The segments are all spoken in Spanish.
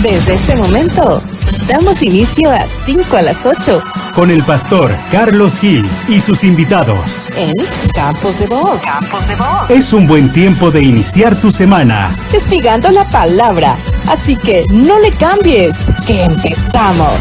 Desde este momento, damos inicio a 5 a las 8. Con el pastor Carlos Gil y sus invitados. En Campos de Voz. Es un buen tiempo de iniciar tu semana. Espigando la palabra. Así que no le cambies, que empezamos.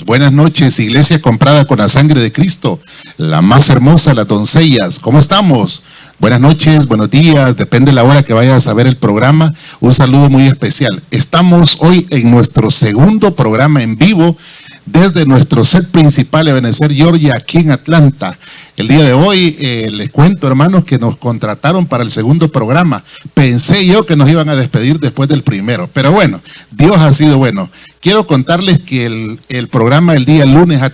Buenas noches, iglesia comprada con la sangre de Cristo, la más hermosa de las doncellas. ¿Cómo estamos? Buenas noches, buenos días, depende de la hora que vayas a ver el programa. Un saludo muy especial. Estamos hoy en nuestro segundo programa en vivo desde nuestro set principal Ebenezer, Georgia, aquí en Atlanta. El día de hoy les cuento, hermanos, que nos contrataron para el segundo programa. Pensé yo que nos iban a despedir después del primero, pero bueno, Dios ha sido bueno. Quiero contarles que el programa el día lunes ha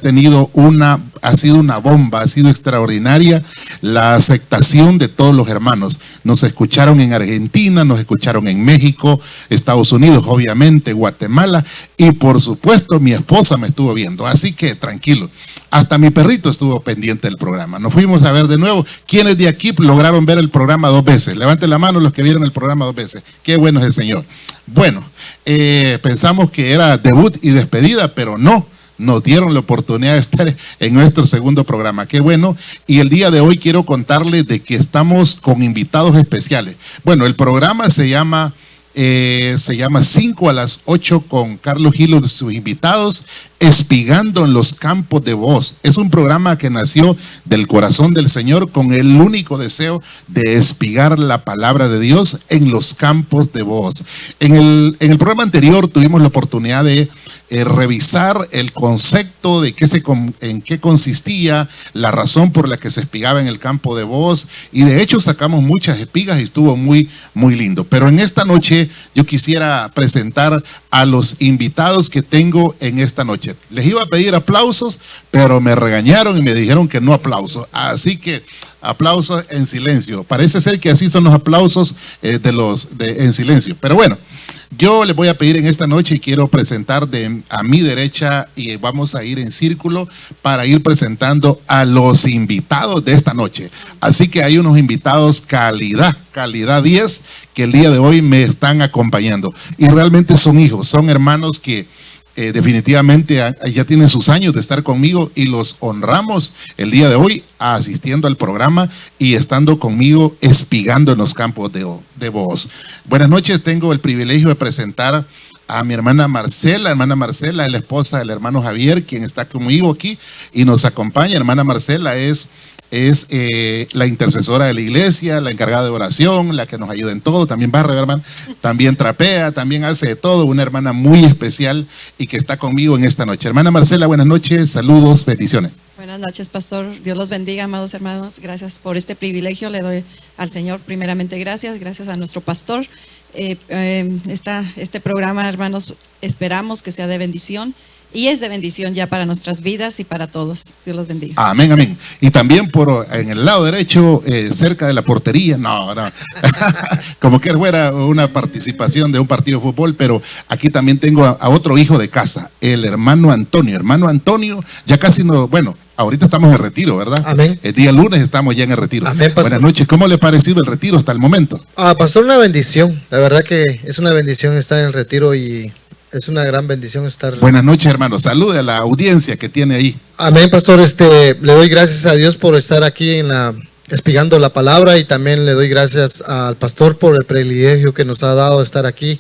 sido una bomba, ha sido extraordinaria la aceptación de todos los hermanos. Nos escucharon en Argentina, nos escucharon en México, Estados Unidos, obviamente, Guatemala, y por supuesto mi esposa me estuvo viendo, así que tranquilo. Hasta mi perrito estuvo pendiente del programa. Nos fuimos a ver de nuevo. ¿Quiénes de aquí lograron ver el programa 2 veces? Levanten la mano los que vieron el programa 2 veces. Qué bueno es el Señor. Bueno, pensamos que era debut y despedida, pero no. Nos dieron la oportunidad de estar en nuestro segundo programa. Qué bueno. Y el día de hoy quiero contarles de que estamos con invitados especiales. Bueno, el programa se llama 5 a las 8 con Carlos Gil y sus invitados, Espigando en los Campos de Voz. Es un programa que nació del corazón del Señor con el único deseo de espigar la palabra de Dios en los campos de voz. En el programa anterior tuvimos la oportunidad de revisar el concepto de en qué consistía, la razón por la que se espigaba en el campo de voz, y de hecho sacamos muchas espigas y estuvo muy, muy lindo. Pero en esta noche yo quisiera presentar a los invitados que tengo en esta noche. Les iba a pedir aplausos, pero me regañaron y me dijeron que no aplausos, así que aplausos en silencio. Parece ser que así son los aplausos en silencio, pero bueno. Yo les voy a pedir en esta noche y quiero presentar a mi derecha y vamos a ir en círculo para ir presentando a los invitados de esta noche. Así que hay unos invitados calidad 10 que el día de hoy me están acompañando y realmente son hijos, son hermanos que definitivamente ya tienen sus años de estar conmigo y los honramos el día de hoy asistiendo al programa y estando conmigo espigando en los campos de voz. Buenas noches, tengo el privilegio de presentar a mi hermana Marcela. Hermana Marcela es la esposa del hermano Javier, quien está conmigo aquí y nos acompaña. Hermana Marcela es la intercesora de la iglesia, la encargada de oración, la que nos ayuda en todo, también barre, hermano, también trapea, también hace de todo, una hermana muy especial y que está conmigo en esta noche. Hermana Marcela, buenas noches, saludos, bendiciones. Buenas noches, pastor, Dios los bendiga, amados hermanos, gracias por este privilegio, le doy al Señor primeramente gracias a nuestro pastor. Este programa, hermanos, esperamos que sea de bendición. Y es de bendición ya para nuestras vidas y para todos. Dios los bendiga. Amén, amén. Y también en el lado derecho, cerca de la portería, no. Como que fuera una participación de un partido de fútbol, pero aquí también tengo a otro hijo de casa, el hermano Antonio. Hermano Antonio, ya casi ahorita estamos en retiro, ¿verdad? Amén. El día lunes estamos ya en el retiro. Amén, buenas noches. ¿Cómo le ha parecido el retiro hasta el momento? Pastor, una bendición. La verdad que es una bendición estar en el retiro y es una gran bendición estar. Buenas noches, hermano. Salude a la audiencia que tiene ahí. Amén, pastor. Le doy gracias a Dios por estar aquí espigando la palabra y también le doy gracias al pastor por el privilegio que nos ha dado estar aquí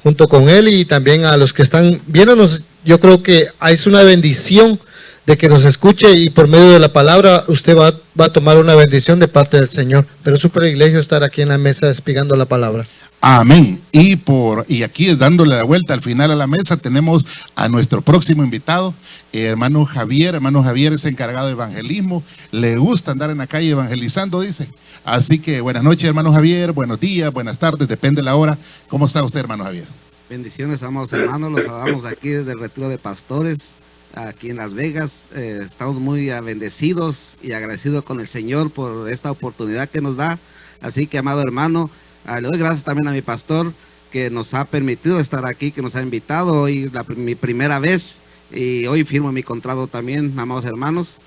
junto con él y también a los que están viéndonos. Yo creo que es una bendición de que nos escuche y por medio de la palabra usted va a tomar una bendición de parte del Señor. Pero es un privilegio estar aquí en la mesa espigando la palabra. Amén. Y aquí dándole la vuelta al final a la mesa tenemos a nuestro próximo invitado, hermano Javier. Hermano Javier es encargado de evangelismo, le gusta andar en la calle evangelizando, dice. Así que buenas noches, hermano Javier, buenos días, buenas tardes, depende de la hora. ¿Cómo está usted, hermano Javier? Bendiciones, amados hermanos, los saludamos aquí desde el Retiro de Pastores, aquí en Las Vegas. Estamos muy bendecidos y agradecidos con el Señor por esta oportunidad que nos da. Así que, amado hermano, le doy gracias también a mi pastor que nos ha permitido estar aquí, que nos ha invitado hoy, mi primera vez, y hoy firmo mi contrato también, amados hermanos.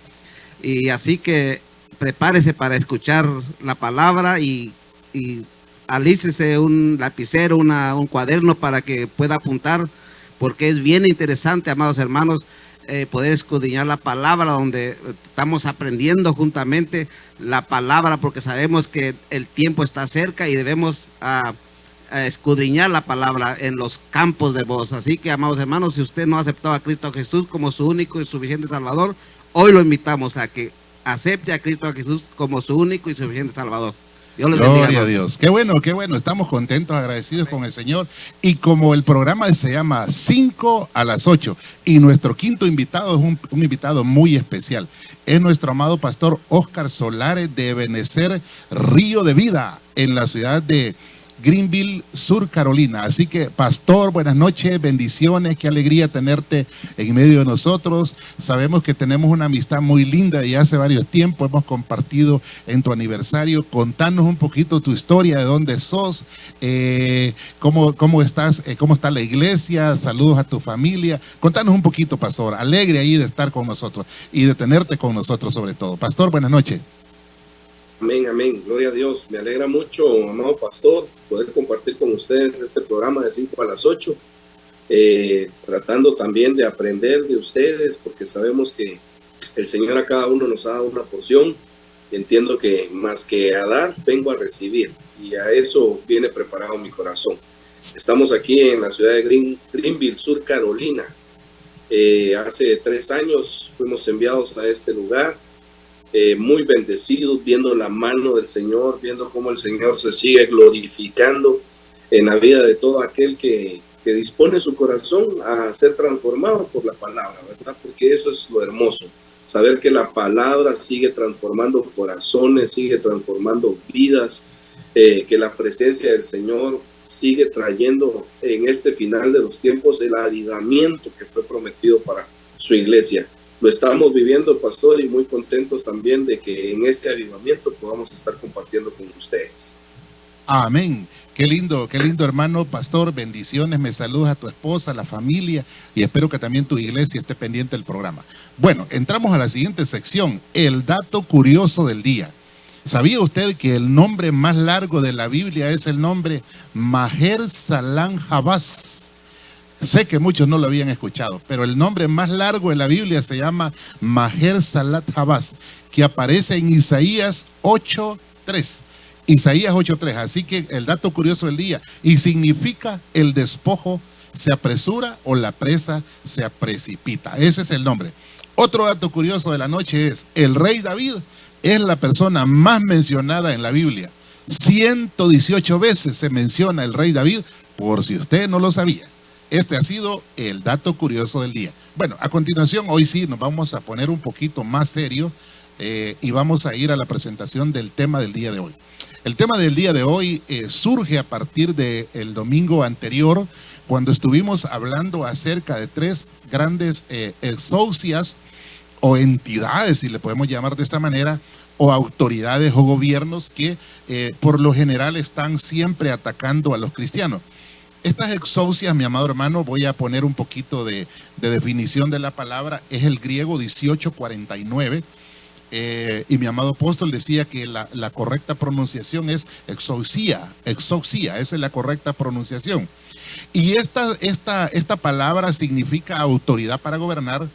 Y así que prepárese para escuchar la palabra y alístese un lapicero, un cuaderno para que pueda apuntar, porque es bien interesante, amados hermanos, poder escudriñar la palabra, donde estamos aprendiendo juntamente la palabra, porque sabemos que el tiempo está cerca y debemos a escudriñar la palabra en los campos de voz. Así que, amados hermanos, si usted no ha aceptado a Cristo Jesús como su único y suficiente Salvador, hoy lo invitamos a que acepte a Cristo Jesús como su único y suficiente Salvador. Dios les bendiga. Gloria a Dios. Qué bueno, qué bueno. Estamos contentos, agradecidos con el Señor. Y como el programa se llama 5 a las 8, y nuestro quinto invitado es un invitado muy especial. Es nuestro amado pastor Óscar Solares de Ebenecer Río de Vida, en la ciudad de Greenville, Sur Carolina. Así que, pastor, buenas noches, bendiciones, qué alegría tenerte en medio de nosotros. Sabemos que tenemos una amistad muy linda y hace varios tiempos hemos compartido en tu aniversario. Contanos un poquito tu historia, de dónde sos, cómo estás, cómo está la iglesia, saludos a tu familia. Contanos un poquito, pastor, alegre ahí de estar con nosotros y de tenerte con nosotros sobre todo. Pastor, buenas noches. Amén, amén, gloria a Dios. Me alegra mucho, amado pastor, poder compartir con ustedes este programa de 5 a las 8, tratando también de aprender de ustedes, porque sabemos que el Señor a cada uno nos ha dado una porción. Entiendo que más que a dar, vengo a recibir, y a eso viene preparado mi corazón. Estamos aquí en la ciudad de Greenville, Sur Carolina. Hace 3 años fuimos enviados a este lugar. Muy bendecidos, viendo la mano del Señor, viendo cómo el Señor se sigue glorificando en la vida de todo aquel que dispone su corazón a ser transformado por la palabra, ¿verdad? Porque eso es lo hermoso, saber que la palabra sigue transformando corazones, sigue transformando vidas, que la presencia del Señor sigue trayendo en este final de los tiempos el avivamiento que fue prometido para su iglesia. Lo estamos viviendo, pastor, y muy contentos también de que en este avivamiento podamos estar compartiendo con ustedes. Amén. Qué lindo, hermano pastor. Bendiciones, me saludas a tu esposa, a la familia, y espero que también tu iglesia esté pendiente del programa. Bueno, entramos a la siguiente sección, el dato curioso del día. ¿Sabía usted que el nombre más largo de la Biblia es el nombre Maher Salam Jabaz? Sé que muchos no lo habían escuchado, pero el nombre más largo de la Biblia se llama Maher Salam Jabaz, que aparece en Isaías 8:3. Isaías 8:3. Así que el dato curioso del día, y significa el despojo se apresura o la presa se precipita. Ese es el nombre. Otro dato curioso de la noche es, el rey David es la persona más mencionada en la Biblia. 118 veces se menciona el rey David, por si usted no lo sabía. Este ha sido el dato curioso del día. Bueno, a continuación, hoy sí nos vamos a poner un poquito más serio y vamos a ir a la presentación del tema del día de hoy. El tema del día de hoy surge a partir del domingo anterior, cuando estuvimos hablando acerca de 3 grandes exousias o entidades, si le podemos llamar de esta manera, o autoridades o gobiernos que por lo general están siempre atacando a los cristianos. Estas exousias, mi amado hermano, voy a poner un poquito de definición de la palabra, es el griego 1849, y mi amado apóstol decía que la correcta pronunciación es exousia, esa es la correcta pronunciación. Y esta palabra significa autoridad para gobernar,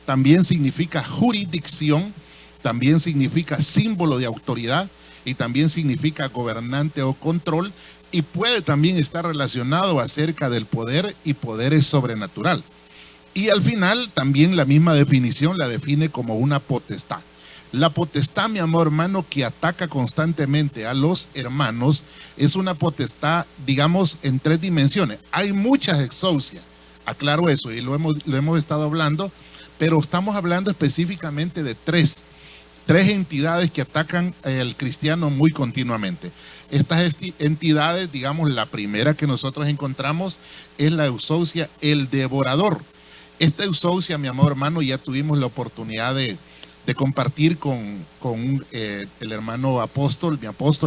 también significa jurisdicción, también significa símbolo de autoridad, y también significa gobernante o control, y puede también estar relacionado acerca del poder y poderes sobrenatural. Y al final también la misma definición la define como una potestad. La potestad, mi amor hermano, que ataca constantemente a los hermanos, es una potestad, digamos, en 3 dimensiones. Hay muchas exousias, aclaro eso, y lo hemos estado hablando, pero estamos hablando específicamente de 3 entidades que atacan al cristiano muy continuamente. Estas entidades, digamos, la primera que nosotros encontramos es la exousia, el devorador. Esta exousia, mi amor hermano, ya tuvimos la oportunidad de compartir con el hermano apóstol,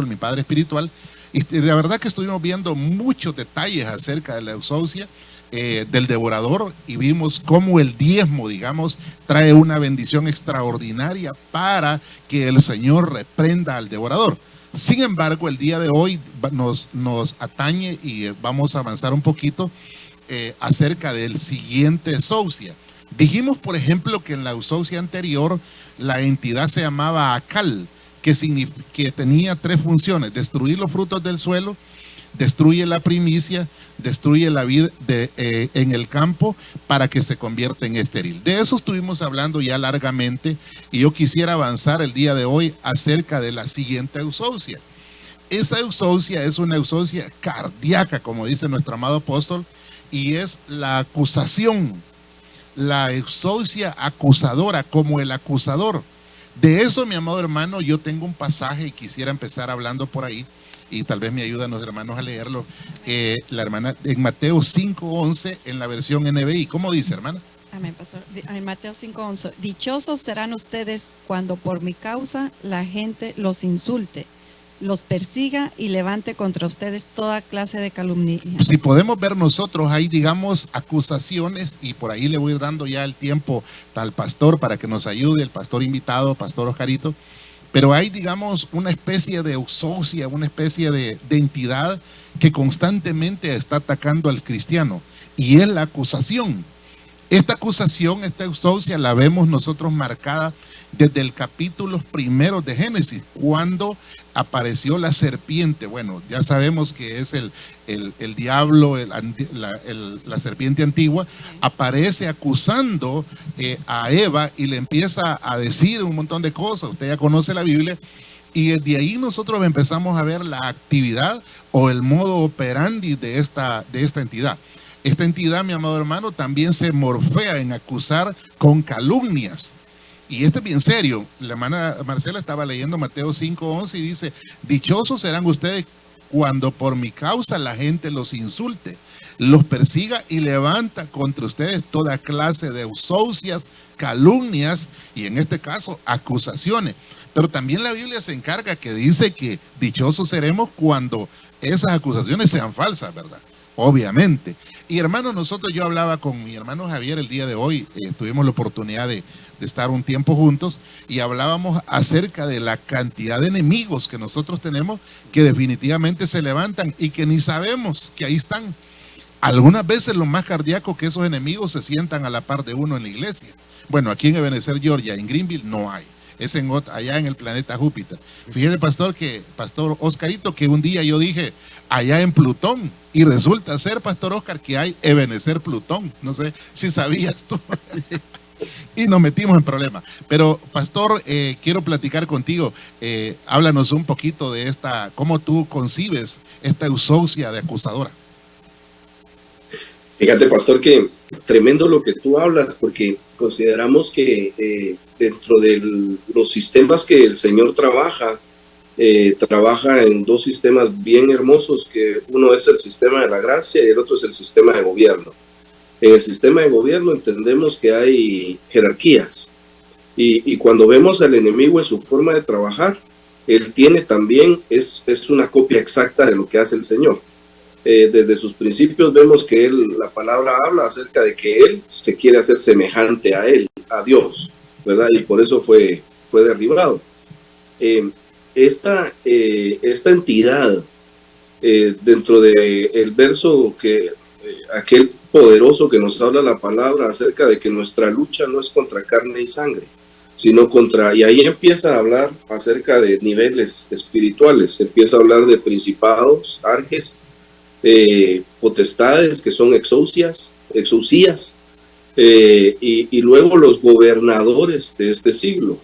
mi padre espiritual, y la verdad que estuvimos viendo muchos detalles acerca de la exousia, del devorador, y vimos cómo el diezmo, digamos, trae una bendición extraordinaria para que el Señor reprenda al devorador. Sin embargo, el día de hoy nos atañe y vamos a avanzar un poquito acerca del siguiente exousia. Dijimos, por ejemplo, que en la exousia anterior la entidad se llamaba Acal, que tenía 3 funciones: destruir los frutos del suelo, destruye la primicia, destruye la vida en el campo para que se convierta en estéril. De eso estuvimos hablando ya largamente y yo quisiera avanzar el día de hoy acerca de la siguiente exousia. Esa exousia es una exousia cardíaca, como dice nuestro amado apóstol, y es la acusación, la exousia acusadora, como el acusador. De eso, mi amado hermano, yo tengo un pasaje y quisiera empezar hablando por ahí, y tal vez me ayudan los hermanos a leerlo. La hermana en Mateo 5:11 en la versión NBI. ¿Cómo dice, hermana? Amén, pastor. En Mateo 5:11, dichosos serán ustedes cuando por mi causa la gente los insulte, los persiga y levante contra ustedes toda clase de calumnia. Si podemos ver nosotros, hay, digamos, acusaciones, y por ahí le voy dando ya el tiempo al pastor para que nos ayude, el pastor invitado, pastor Oscarito. Pero hay, digamos, una especie de exousia, una especie de entidad que constantemente está atacando al cristiano, y es la acusación. Esta acusación, esta exousia, la vemos nosotros marcada desde el capítulo 1 de Génesis, cuando apareció la serpiente. Bueno, ya sabemos que es el diablo, la serpiente antigua, aparece acusando a Eva y le empieza a decir un montón de cosas. Usted ya conoce la Biblia, y desde ahí nosotros empezamos a ver la actividad o el modo operandi de esta entidad. Esta entidad, mi amado hermano, también se morfea en acusar con calumnias. Y esto es bien serio. La hermana Marcela estaba leyendo Mateo 5:11 y dice: dichosos serán ustedes cuando por mi causa la gente los insulte, los persiga y levanta contra ustedes toda clase de exousias, calumnias y, en este caso, acusaciones. Pero también la Biblia se encarga, que dice que dichosos seremos cuando esas acusaciones sean falsas, ¿verdad? Obviamente. Y hermanos, yo hablaba con mi hermano Javier el día de hoy, tuvimos la oportunidad de estar un tiempo juntos, y hablábamos acerca de la cantidad de enemigos que nosotros tenemos, que definitivamente se levantan y que ni sabemos que ahí están. Algunas veces lo más cardíaco, que esos enemigos se sientan a la par de uno en la iglesia. Bueno, aquí en Ebenezer, Georgia, en Greenville, no hay. Es allá en el planeta Júpiter. Fíjese, pastor Oscarito, que un día yo dije allá en Plutón, y resulta ser, pastor Oscar, que hay Ebenezer Plutón. No sé si sabías tú. Y nos metimos en problemas. Pero, pastor, quiero platicar contigo. Háblanos un poquito de cómo tú concibes esta exousia de acusadora. Fíjate, pastor, que tremendo lo que tú hablas, porque consideramos que dentro de los sistemas que el Señor trabaja en 2 sistemas bien hermosos, que uno es el sistema de la gracia y el otro es el sistema de gobierno. En el sistema de gobierno entendemos que hay jerarquías, y cuando vemos al enemigo en su forma de trabajar, él tiene también, es una copia exacta de lo que hace el Señor. Desde sus principios vemos que la palabra habla acerca de que él se quiere hacer semejante a él, a Dios, ¿verdad? Y por eso fue derribado. Esta entidad, dentro del verso aquel poderoso que nos habla la palabra acerca de que nuestra lucha no es contra carne y sangre, sino y ahí empieza a hablar acerca de niveles espirituales, empieza a hablar de principados, arges, potestades, que son exousias, y luego los gobernadores de este siglo,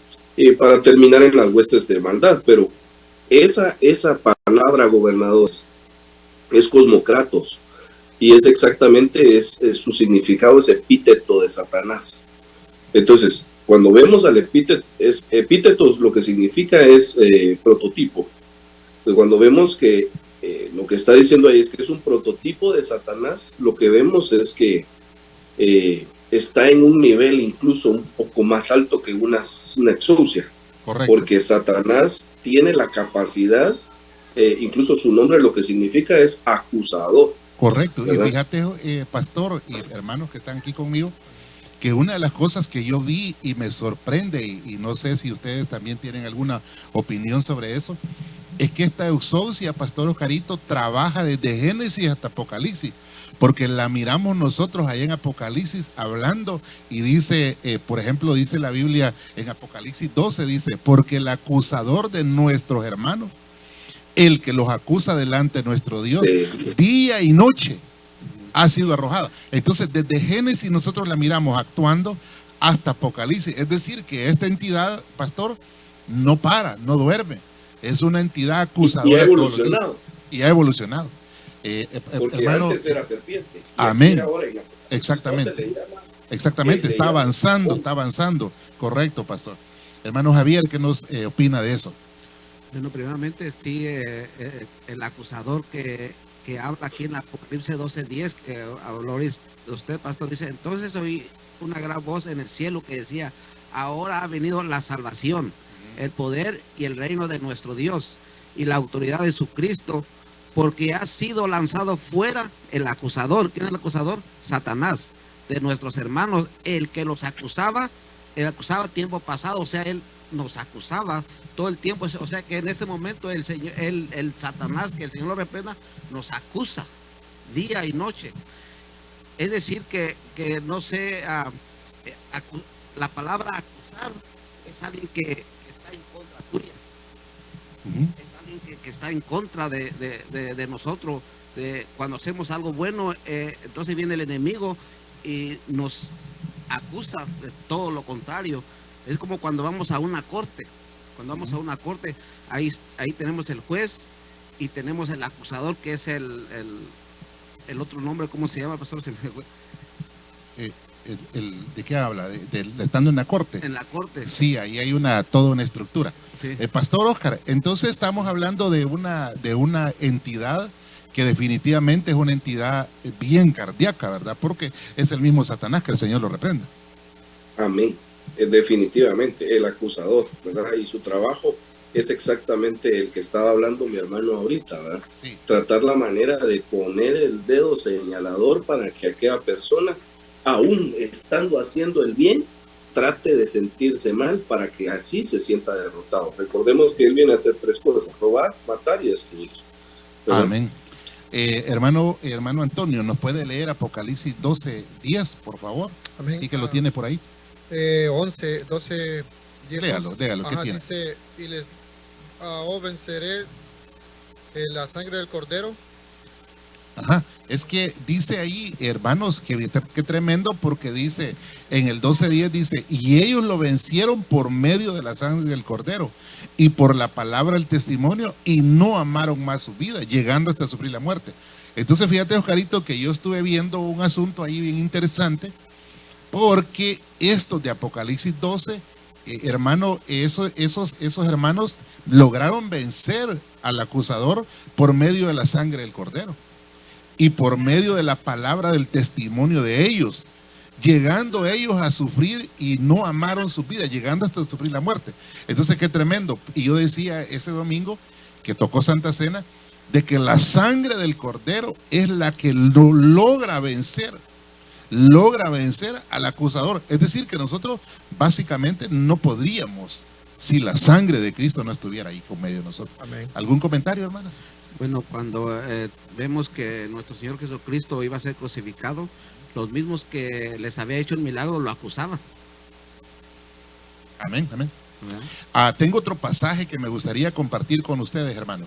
para terminar en las huestes de maldad. Pero esa palabra gobernadores es cosmocratos, y es exactamente su significado, es epíteto de Satanás. Entonces, cuando vemos al epítetos, lo que significa es prototipo. Entonces, cuando vemos que lo que está diciendo ahí es que es un prototipo de Satanás, lo que vemos es que está en un nivel incluso un poco más alto que una exousia. Correcto. Porque Satanás tiene la capacidad, incluso su nombre lo que significa es acusador. Correcto. ¿Verdad? Y fíjate, pastor y hermanos que están aquí conmigo, que una de las cosas que yo vi y me sorprende, y no sé si ustedes también tienen alguna opinión sobre eso, Es que esta exousia, Pastor Oscarito, trabaja desde Génesis hasta Apocalipsis, porque la miramos nosotros ahí en Apocalipsis hablando, y dice, por ejemplo, dice la Biblia en Apocalipsis 12, dice, porque el acusador de nuestros hermanos, el que los acusa delante de nuestro Dios, día y noche, ha sido arrojado. Entonces, desde Génesis nosotros la miramos actuando hasta Apocalipsis. Es decir, que esta entidad, pastor, no para, no duerme. Es una entidad acusadora. Y ha evolucionado. Y ha evolucionado. Porque hermano, antes era serpiente. Amén. Ahora Exactamente. Exactamente, está avanzando. Correcto, pastor. Hermano Javier, ¿qué nos opina de eso? Bueno, primeramente, sí, el acusador que habla aquí en Apocalipsis 12:10, que habló usted, pastor, dice, entonces oí una gran voz en el cielo que decía, ahora ha venido la salvación, el poder y el reino de nuestro Dios y la autoridad de su Cristo, porque ha sido lanzado fuera el acusador. ¿Quién es el acusador? Satanás, de nuestros hermanos, el que los acusaba, él acusaba tiempo pasado, o sea, él nos acusaba todo el tiempo, o sea que en este momento el Señor, el Satanás, que el Señor lo reprenda, nos acusa día y noche. Es decir que no sé, la palabra acusar es alguien que está en contra tuya. Es alguien que está en contra de nosotros. Cuando hacemos algo bueno, entonces viene el enemigo y nos acusa de todo lo contrario. Es como cuando vamos a una corte. Cuando vamos a una corte, ahí tenemos el juez y tenemos el acusador, que es el otro nombre, ¿cómo se llama, pastor? ¿De qué habla? ¿De estando en la corte? En la corte. Sí, ahí hay toda una estructura. Sí. Pastor Oscar, entonces estamos hablando de una entidad que definitivamente es una entidad bien cardíaca, ¿verdad? Porque es el mismo Satanás, que el Señor lo reprenda. Amén. Definitivamente, el acusador, ¿verdad? Y su trabajo es exactamente el que estaba hablando mi hermano ahorita, ¿verdad? Sí. Tratar la manera de poner el dedo señalador para que aquella persona, aún estando haciendo el bien, trate de sentirse mal para que así se sienta derrotado. Recordemos que él viene a hacer 3 cosas: robar, matar y destruir, ¿verdad? Amén. Hermano Antonio, ¿nos puede leer Apocalipsis 12:10, por favor? Amén. Y que lo tiene por ahí. 11, 12, 10. Léalo, ¿qué tiene? Dice, y les venceré la sangre del cordero. Ajá, es que dice ahí, hermanos, que tremendo, porque dice, en el 12:10 dice, y ellos lo vencieron por medio de la sangre del cordero y por la palabra del testimonio, y no amaron más su vida, llegando hasta sufrir la muerte. Entonces fíjate, Oscarito, que yo estuve viendo un asunto ahí bien interesante, porque estos de Apocalipsis 12, hermano, esos hermanos lograron vencer al acusador por medio de la sangre del cordero y por medio de la palabra del testimonio de ellos, llegando ellos a sufrir y no amaron su vida, llegando hasta sufrir la muerte. Entonces, qué tremendo. Y yo decía ese domingo que tocó Santa Cena, de que la sangre del cordero es la que logra vencer al acusador. Es decir, que nosotros básicamente no podríamos si la sangre de Cristo no estuviera ahí con medio de nosotros. Amén. ¿Algún comentario, hermano? Bueno, cuando vemos que nuestro Señor Jesucristo iba a ser crucificado, los mismos que les había hecho el milagro lo acusaban. Amén, amén. ¿Verdad? Tengo otro pasaje que me gustaría compartir con ustedes, hermano,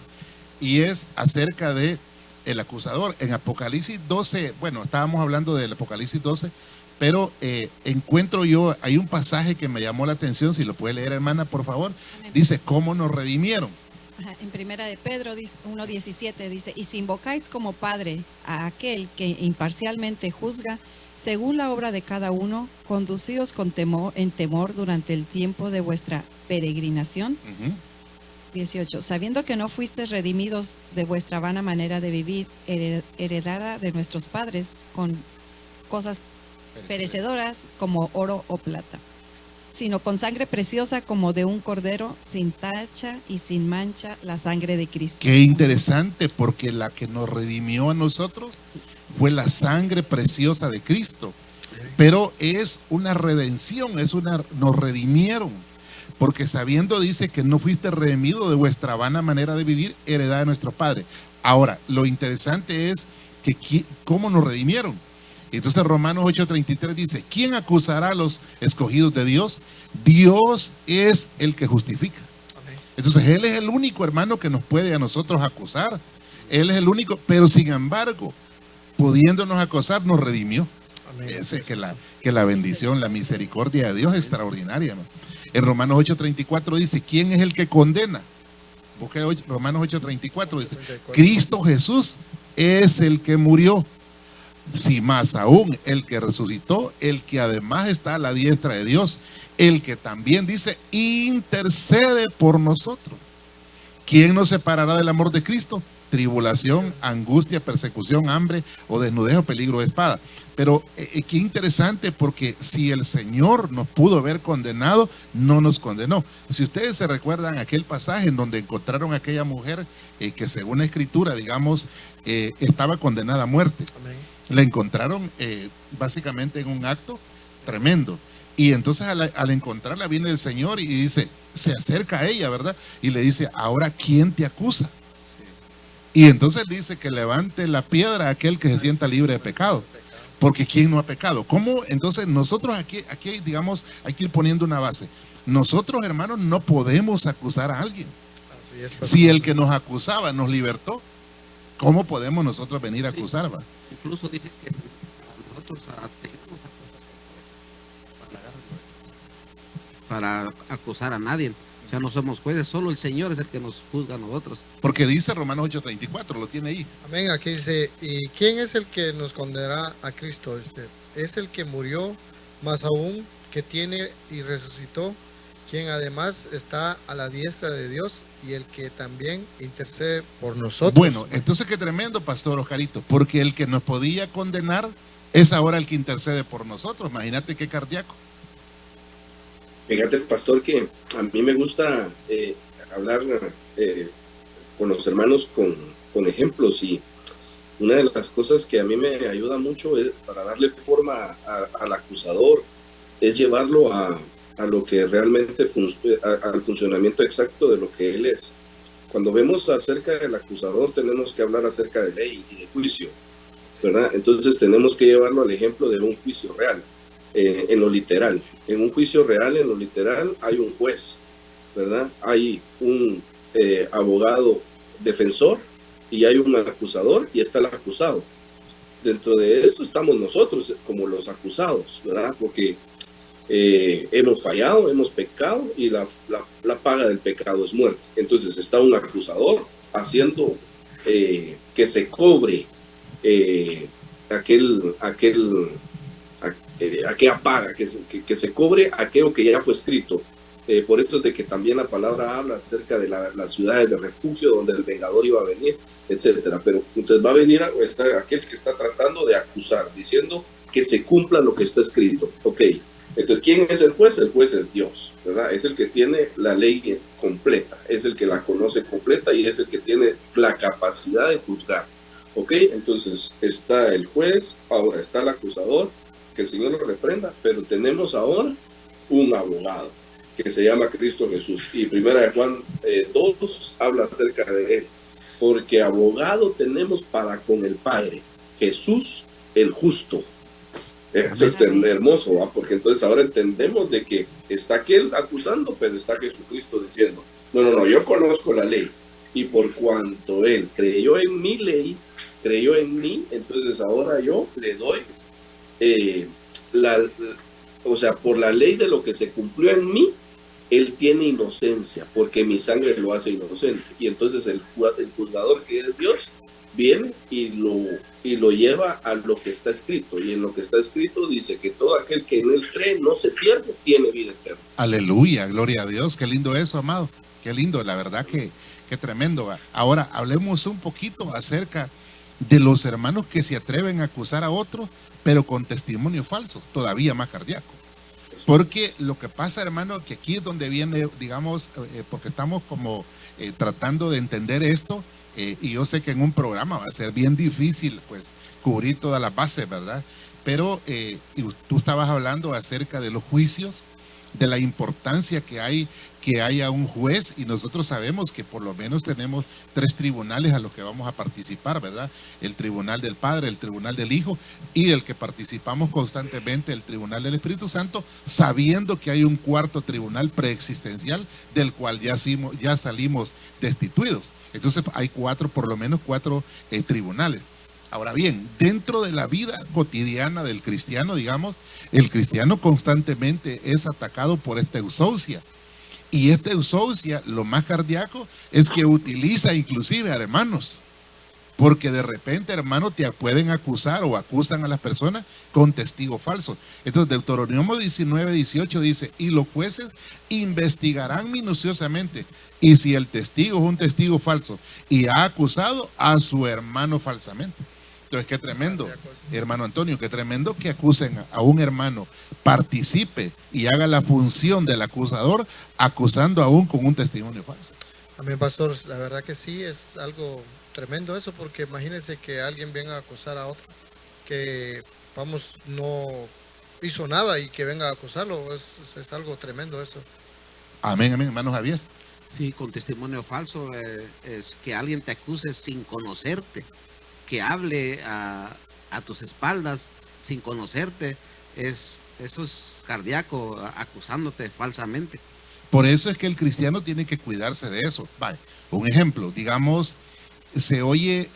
y es acerca de el acusador. En Apocalipsis 12, bueno, estábamos hablando del Apocalipsis 12, pero encuentro yo, hay un pasaje que me llamó la atención, si lo puede leer, hermana, por favor. Amén. Dice, ¿cómo nos redimieron? En primera de Pedro 1:17 dice, y si invocáis como Padre a aquel que imparcialmente juzga, según la obra de cada uno, conducíos con en temor durante el tiempo de vuestra peregrinación. 18. Sabiendo que no fuisteis redimidos de vuestra vana manera de vivir, heredada de nuestros padres, con cosas perecedoras como oro o plata, sino con sangre preciosa como de un cordero, sin tacha y sin mancha, la sangre de Cristo. Qué interesante, porque la que nos redimió a nosotros fue la sangre preciosa de Cristo. Pero es una redención, nos redimieron. porque sabiendo, dice, que no fuiste redimido de vuestra vana manera de vivir, heredad de nuestros padres. Ahora, lo interesante es que cómo nos redimieron. Entonces Romanos 8:33 dice, ¿quién acusará a los escogidos de Dios? Dios es el que justifica. Entonces Él es el único, hermano, que nos puede a nosotros acusar. Él es el único, pero sin embargo, pudiéndonos acusar, nos redimió. Ese, que la bendición, la misericordia de Dios es extraordinaria, ¿no? En Romanos 8:34 dice, ¿quién es el que condena? Busque Romanos 8:34, dice, Cristo Jesús es el que murió. Si más aún, el que resucitó, el que además está a la diestra de Dios, el que también dice, intercede por nosotros. ¿Quién nos separará del amor de Cristo? Tribulación, angustia, persecución, hambre o desnudez o peligro de espada. Pero qué interesante, porque si el Señor nos pudo haber condenado, no nos condenó. Si ustedes se recuerdan aquel pasaje en donde encontraron a aquella mujer que según la Escritura, digamos, estaba condenada a muerte. Amén. La encontraron básicamente en un acto tremendo. Y entonces al encontrarla viene el Señor y dice, se acerca a ella, ¿verdad? Y le dice, ahora, ¿quién te acusa? Y entonces dice que levante la piedra a aquel que se sienta libre de pecado. Porque ¿quién no ha pecado? ¿Cómo? Entonces nosotros aquí digamos, hay que ir poniendo una base. Nosotros, hermanos, no podemos acusar a alguien. Si el que nos acusaba nos libertó, ¿cómo podemos nosotros venir a acusar? ¿Va? Incluso dice que nosotros para acusar a nadie. O sea, no somos jueces, solo el Señor es el que nos juzga a nosotros. Porque dice Romanos 8:34, lo tiene ahí. Amén, aquí dice, ¿y quién es el que nos condenará a Cristo? Es el que murió, más aún que tiene y resucitó, quien además está a la diestra de Dios y el que también intercede por nosotros. Bueno, entonces qué tremendo, Pastor Oscarito, porque el que nos podía condenar es ahora el que intercede por nosotros. Imagínate qué cardíaco. Fíjate, pastor, que a mí me gusta hablar con los hermanos con ejemplos, y una de las cosas que a mí me ayuda mucho es, para darle forma al acusador, es llevarlo a lo que realmente al funcionamiento exacto de lo que él es. Cuando vemos acerca del acusador, tenemos que hablar acerca de ley y de juicio, ¿verdad? Entonces tenemos que llevarlo al ejemplo de un juicio real. En lo literal, en un juicio real, en lo literal, hay un juez, ¿verdad? Hay un abogado defensor y hay un acusador y está el acusado. Dentro de esto estamos nosotros como los acusados, ¿verdad? Porque hemos fallado, hemos pecado y la paga del pecado es muerte. Entonces está un acusador haciendo que se cobre aquella paga, que se cobre aquello que ya fue escrito. Por eso es de que también la palabra habla acerca de las ciudades de refugio donde el vengador iba a venir, etcétera. Pero entonces va a venir aquel que está tratando de acusar, diciendo que se cumpla lo que está escrito. Ok, entonces ¿quién es el juez? El juez es Dios, ¿verdad? Es el que tiene la ley completa, es el que la conoce completa y es el que tiene la capacidad de juzgar. Ok, entonces está el juez, ahora está el acusador, que el Señor lo reprenda, pero tenemos ahora un abogado que se llama Cristo Jesús, y 1 Juan 2 habla acerca de él, porque abogado tenemos para con el Padre, Jesús el justo. Eso es hermoso, ¿va? Porque entonces ahora entendemos de que está aquel acusando, pero está Jesucristo diciendo, no, yo conozco la ley, y por cuanto él creyó en mi ley, creyó en mí, entonces ahora yo le doy o sea, por la ley de lo que se cumplió en mí, él tiene inocencia, porque mi sangre lo hace inocente. Y entonces el juzgador, que es Dios, viene y lo lleva a lo que está escrito. Y en lo que está escrito dice que todo aquel que en él cree no se pierde, tiene vida eterna. Aleluya, gloria a Dios, qué lindo eso, amado. Qué lindo, la verdad que tremendo va. Ahora hablemos un poquito acerca de los hermanos que se atreven a acusar a otros, pero con testimonio falso, todavía más cardíaco. Porque lo que pasa, hermano, que aquí es donde viene, digamos, porque estamos como tratando de entender esto, y yo sé que en un programa va a ser bien difícil, pues, cubrir todas las bases, ¿verdad? Pero tú estabas hablando acerca de los juicios, de la importancia que haya un juez, y nosotros sabemos que por lo menos tenemos 3 tribunales a los que vamos a participar, ¿verdad? El tribunal del Padre, el tribunal del Hijo y el que participamos constantemente, el tribunal del Espíritu Santo, sabiendo que hay un 4º tribunal preexistencial del cual ya salimos destituidos. Entonces hay por lo menos 4 tribunales. Ahora bien, dentro de la vida cotidiana del cristiano, digamos, el cristiano constantemente es atacado por esta eusausia. Y esta eusausia, lo más cardíaco, es que utiliza inclusive a hermanos. Porque de repente, hermanos, te pueden acusar o acusan a las personas con testigos falsos. Entonces, Deuteronomio 19:18 dice, y los jueces investigarán minuciosamente. Y si el testigo es un testigo falso y ha acusado a su hermano falsamente. Entonces, qué tremendo, hermano Antonio, qué tremendo que acusen a un hermano, participe y haga la función del acusador, acusando aún con un testimonio falso. Amén, pastor. La verdad que sí, es algo tremendo eso, porque imagínense que alguien venga a acusar a otro, que no hizo nada y que venga a acusarlo. Es algo tremendo eso. Amén, amén, hermano Javier. Sí, con testimonio falso es que alguien te acuse sin conocerte, que hable a tus espaldas sin conocerte, eso es cardíaco, acusándote falsamente. Por eso es que el cristiano tiene que cuidarse de eso. Vale, un ejemplo, digamos, se oye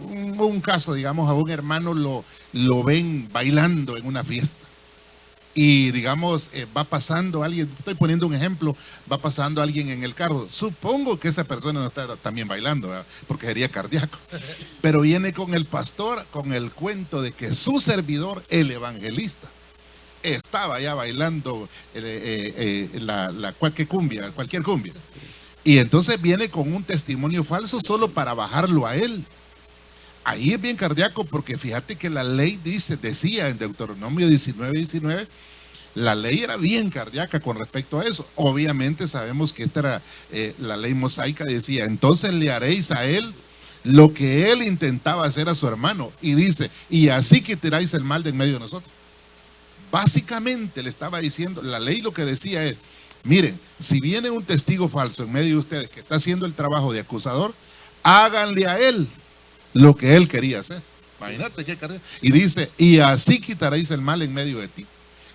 un caso, digamos, a un hermano lo ven bailando en una fiesta. Y digamos, va pasando alguien, estoy poniendo un ejemplo, va pasando alguien en el carro. Supongo que esa persona no está también bailando, ¿verdad? Porque sería cardíaco. Pero viene con el pastor, con el cuento de que su servidor, el evangelista, estaba ya bailando cualquier cumbia. Y entonces viene con un testimonio falso solo para bajarlo a él. Ahí es bien cardíaco, porque fíjate que la ley decía en Deuteronomio 19:19, la ley era bien cardíaca con respecto a eso. Obviamente sabemos que esta era la ley mosaica, decía, entonces le haréis a él lo que él intentaba hacer a su hermano. Y dice, y así quitaréis el mal de en medio de nosotros. Básicamente le estaba diciendo, la ley lo que decía es, miren, si viene un testigo falso en medio de ustedes que está haciendo el trabajo de acusador, háganle a él lo que él quería hacer. Imagínate qué cardíaco. Y dice, y así quitaréis el mal en medio de ti.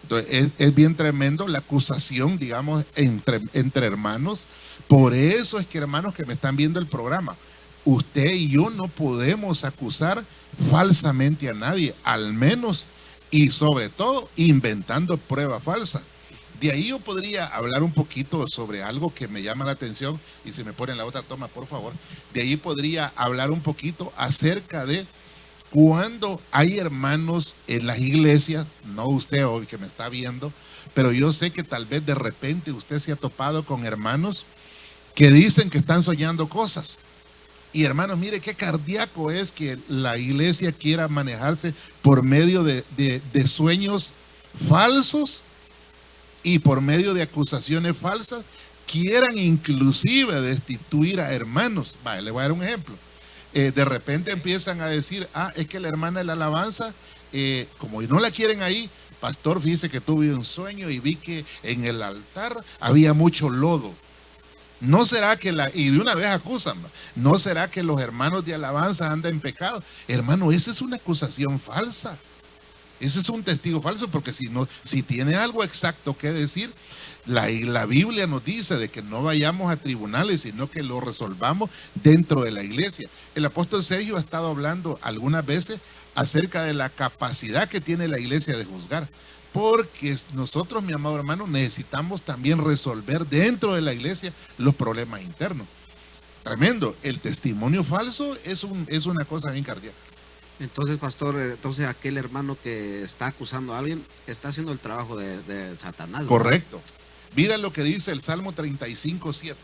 Entonces es bien tremendo la acusación, digamos, entre hermanos. Por eso es que, hermanos que me están viendo el programa, usted y yo no podemos acusar falsamente a nadie, al menos y sobre todo inventando prueba falsa. De ahí yo podría hablar un poquito sobre algo que me llama la atención, y si me ponen la otra toma, por favor. De ahí podría hablar un poquito acerca de cuando hay hermanos en las iglesias, no usted hoy que me está viendo, pero yo sé que tal vez de repente usted se ha topado con hermanos que dicen que están soñando cosas. Y hermanos, mire qué cardíaco es que la iglesia quiera manejarse por medio de sueños falsos, y por medio de acusaciones falsas quieran inclusive destituir a hermanos. Vale, le voy a dar un ejemplo. De repente empiezan a decir, es que la hermana de la alabanza, como no la quieren ahí, pastor, fíjese que tuve un sueño y vi que en el altar había mucho lodo. ¿No será que y de una vez acusan, no será que los hermanos de alabanza andan en pecado? Hermano, esa es una acusación falsa. Ese es un testigo falso, porque si tiene algo exacto que decir, la Biblia nos dice de que no vayamos a tribunales, sino que lo resolvamos dentro de la iglesia. El apóstol Sergio ha estado hablando algunas veces acerca de la capacidad que tiene la iglesia de juzgar, porque nosotros, mi amado hermano, necesitamos también resolver dentro de la iglesia los problemas internos. Tremendo, el testimonio falso es una cosa bien cardíaca. Entonces, pastor, aquel hermano que está acusando a alguien está haciendo el trabajo de Satanás, ¿verdad? Correcto. Mira lo que dice el Salmo 35:7.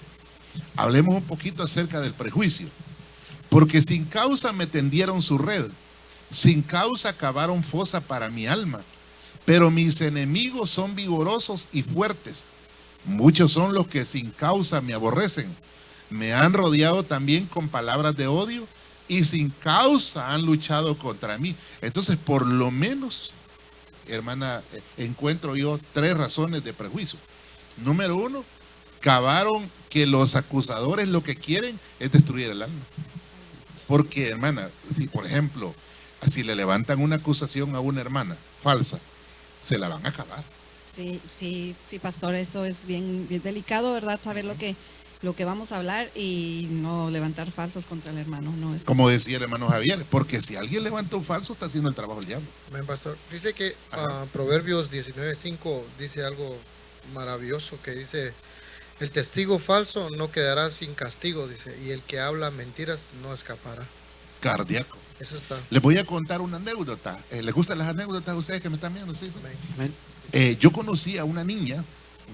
Hablemos un poquito acerca del prejuicio. Porque sin causa me tendieron su red, sin causa cavaron fosa para mi alma, pero mis enemigos son vigorosos y fuertes. Muchos son los que sin causa me aborrecen. Me han rodeado también con palabras de odio, y sin causa han luchado contra mí. Entonces, por lo menos hermana, encuentro yo 3 razones de prejuicio. Número 1, cavaron que los acusadores lo que quieren es destruir el alma. Porque, hermana, si por ejemplo, si le levantan una acusación a una hermana falsa, se la van a acabar. Sí, pastor, eso es bien delicado, ¿verdad? Saber lo que vamos a hablar y no levantar falsos contra el hermano. No es como decía el hermano Javier, porque si alguien levanta un falso, está haciendo el trabajo del diablo. Amén, pastor. Dice que Proverbios 19:5 dice algo maravilloso, que dice: el testigo falso no quedará sin castigo, dice, y el que habla mentiras no escapará. Cardíaco. Eso está. Les voy a contar una anécdota. ¿Les gustan las anécdotas a ustedes que me están viendo? ¿Sí? Amén. Yo conocí a una niña,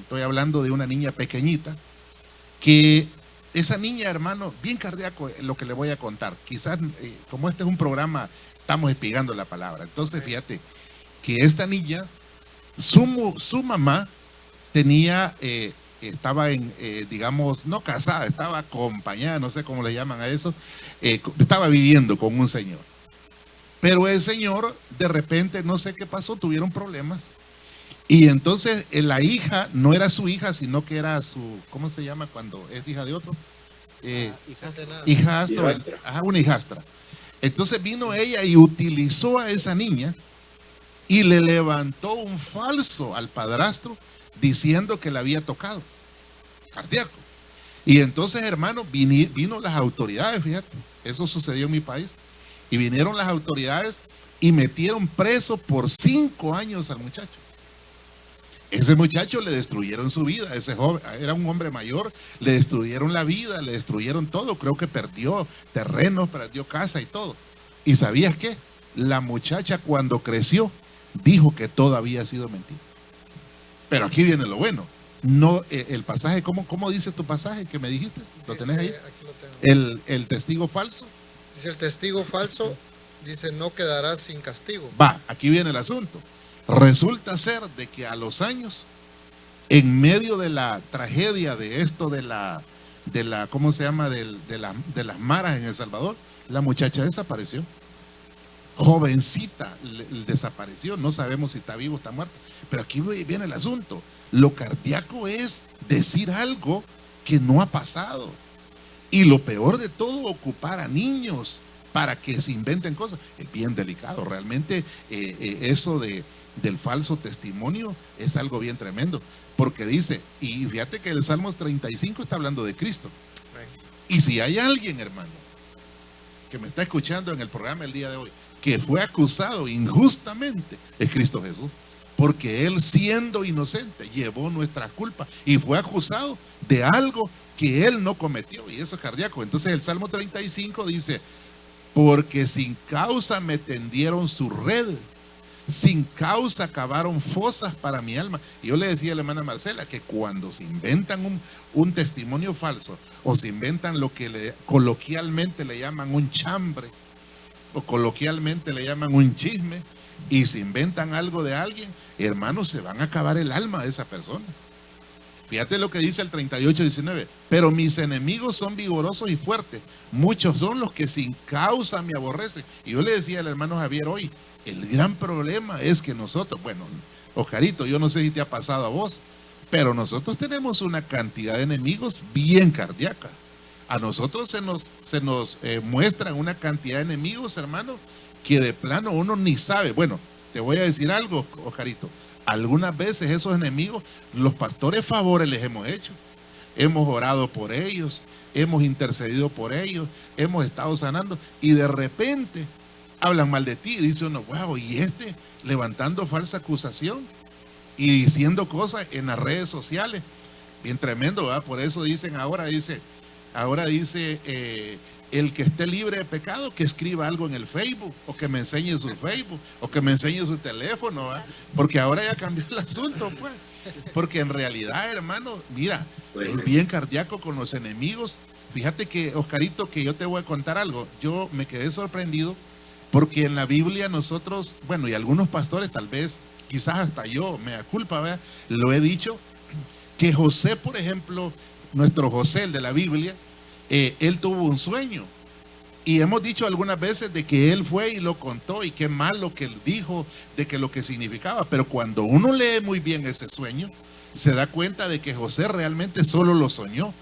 estoy hablando de una niña pequeñita, que esa niña, hermano, bien cardíaco lo que le voy a contar. Quizás, como este es un programa, estamos espigando la palabra. Entonces, fíjate, que esta niña, su mamá tenía, estaba digamos, no casada, estaba acompañada, no sé cómo le llaman a eso, estaba viviendo con un señor. Pero el señor, de repente, no sé qué pasó, tuvieron problemas. Y entonces la hija no era su hija, sino que era su, ¿cómo se llama cuando es hija de otro? Hijastra. Una hijastra. Entonces vino ella y utilizó a esa niña y le levantó un falso al padrastro diciendo que la había tocado. Cardíaco. Y entonces, hermano, vino las autoridades, fíjate, eso sucedió en mi país. Y vinieron las autoridades y metieron preso por 5 años al muchacho. Ese muchacho le destruyeron su vida, ese joven, era un hombre mayor, le destruyeron la vida, le destruyeron todo, creo que perdió terreno, perdió casa y todo. ¿Y sabías qué? La muchacha cuando creció dijo que todo había sido mentira. Pero aquí viene lo bueno. No, el pasaje, ¿cómo dice tu pasaje que me dijiste? ¿Lo tenés ahí? Aquí lo tengo. El testigo falso. Dice: el testigo falso, dice, no quedará sin castigo. Va, aquí viene el asunto. Resulta ser de que a los años, en medio de la tragedia de esto de la ¿cómo se llama? De las maras en El Salvador, la muchacha desapareció. Jovencita desapareció, no sabemos si está vivo o está muerta. Pero aquí viene el asunto. Lo cardíaco es decir algo que no ha pasado. Y lo peor de todo, ocupar a niños para que se inventen cosas. Es bien delicado, realmente eso del falso testimonio es algo bien tremendo. Porque dice, y fíjate que el Salmos 35 está hablando de Cristo. Y si hay alguien, hermano, que me está escuchando en el programa el día de hoy, que fue acusado injustamente, es Cristo Jesús. Porque Él, siendo inocente, llevó nuestra culpa y fue acusado de algo que Él no cometió. Y eso es cardíaco. Entonces el Salmo 35 dice: porque sin causa me tendieron su red, sin causa cavaron fosas para mi alma. Y yo le decía a la hermana Marcela que cuando se inventan un testimonio falso, o se inventan lo que coloquialmente le llaman un chambre, o coloquialmente le llaman un chisme, y se inventan algo de alguien, hermanos, se van a acabar el alma de esa persona. Fíjate lo que dice el 38:19: pero mis enemigos son vigorosos y fuertes, muchos son los que sin causa me aborrecen. Y yo le decía al hermano Javier hoy, el gran problema es que nosotros, bueno, Oscarito, yo no sé si te ha pasado a vos, pero nosotros tenemos una cantidad de enemigos bien cardíaca. A nosotros se nos muestran una cantidad de enemigos, hermano, que de plano uno ni sabe. Bueno, te voy a decir algo, Oscarito. Algunas veces esos enemigos, los pastores favores les hemos hecho. Hemos orado por ellos, hemos intercedido por ellos, hemos estado sanando, y de repente hablan mal de ti y dice uno, wow, y levantando falsa acusación y diciendo cosas en las redes sociales, bien tremendo, ¿verdad? Por eso dicen ahora dice el que esté libre de pecado, que escriba algo en el Facebook, o que me enseñe su Facebook, o que me enseñe su teléfono, ¿verdad? Porque ahora ya cambió el asunto, pues. Porque en realidad, hermano, mira, es bien cardíaco con los enemigos. Fíjate que, Oscarito, que yo te voy a contar algo. Yo me quedé sorprendido porque en la Biblia nosotros, bueno, y algunos pastores tal vez, quizás hasta yo, me da culpa, ¿verdad? Lo he dicho, que José, por ejemplo, nuestro José, el de la Biblia, él tuvo un sueño Y hemos dicho algunas veces de que él fue y lo contó y qué mal lo que él dijo, de que lo que significaba. Pero cuando uno lee muy bien ese sueño, se da cuenta de que José realmente solo lo soñó.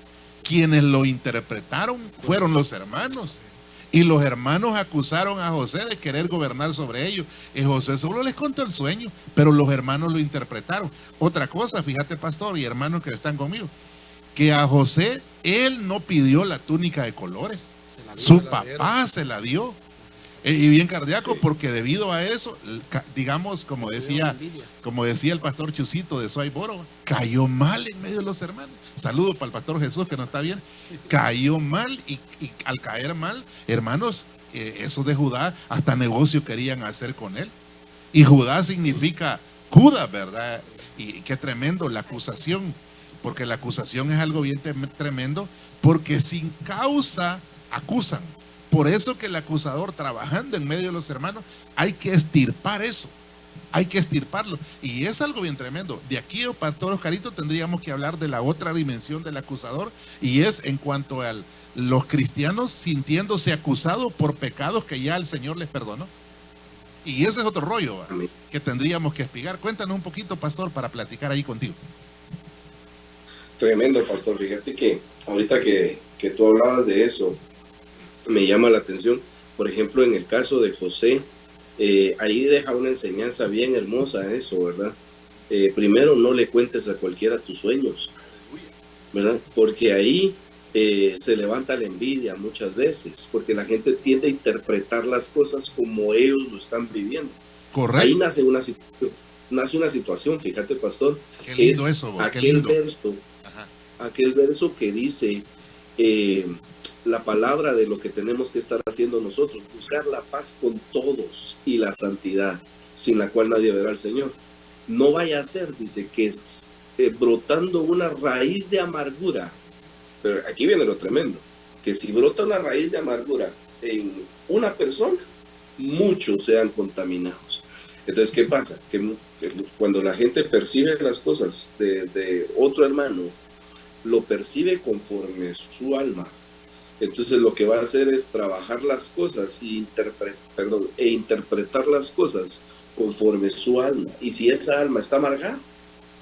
Quienes lo interpretaron fueron los hermanos. Y los hermanos acusaron a José de querer gobernar sobre ellos. Y José solo les contó el sueño, pero los hermanos lo interpretaron. Otra cosa, fíjate, pastor y hermanos que están conmigo, que a José, él no pidió la túnica de colores. Su papá se la dio. Y bien cardíaco, porque debido a eso, digamos, como decía el pastor Chusito de Soayboro, cayó mal en medio de los hermanos. Saludos para el pastor Jesús que no está bien. Cayó mal y al caer mal, hermanos, esos de Judá hasta negocio querían hacer con él. Y Judá significa Judas, ¿verdad? Y qué tremendo la acusación, porque la acusación es algo bien tremendo, porque sin causa acusan. Por eso que el acusador, trabajando en medio de los hermanos, hay que extirpar eso, hay que extirparlo. Y es algo bien tremendo. De aquí, pastor Oscarito, tendríamos que hablar de la otra dimensión del acusador, y es en cuanto a los cristianos sintiéndose acusados por pecados que ya el Señor les perdonó. Y ese es otro rollo, ¿va?, que tendríamos que explicar. Cuéntanos un poquito, pastor, para platicar ahí contigo. Tremendo, pastor. Fíjate que ahorita que tú hablabas de eso, me llama la atención, por ejemplo, en el caso de José, ahí deja una enseñanza bien hermosa eso, ¿verdad? Primero, no le cuentes a cualquiera tus sueños, ¿verdad? Porque ahí se levanta la envidia muchas veces, porque la gente tiende a interpretar las cosas como ellos lo están viviendo. Correcto. Ahí nace una situación, fíjate, pastor. Qué lindo es eso, aquel verso que dice, la palabra de lo que tenemos que estar haciendo nosotros, buscar la paz con todos y la santidad, sin la cual nadie verá al Señor. No vaya a ser, dice, que es brotando una raíz de amargura. Pero aquí viene lo tremendo, que si brota una raíz de amargura en una persona, muchos sean contaminados. Entonces, ¿qué pasa? Que cuando la gente percibe las cosas de otro hermano, lo percibe conforme su alma. Entonces lo que va a hacer es trabajar las cosas e interpretar las cosas conforme su alma. Y si esa alma está amargada,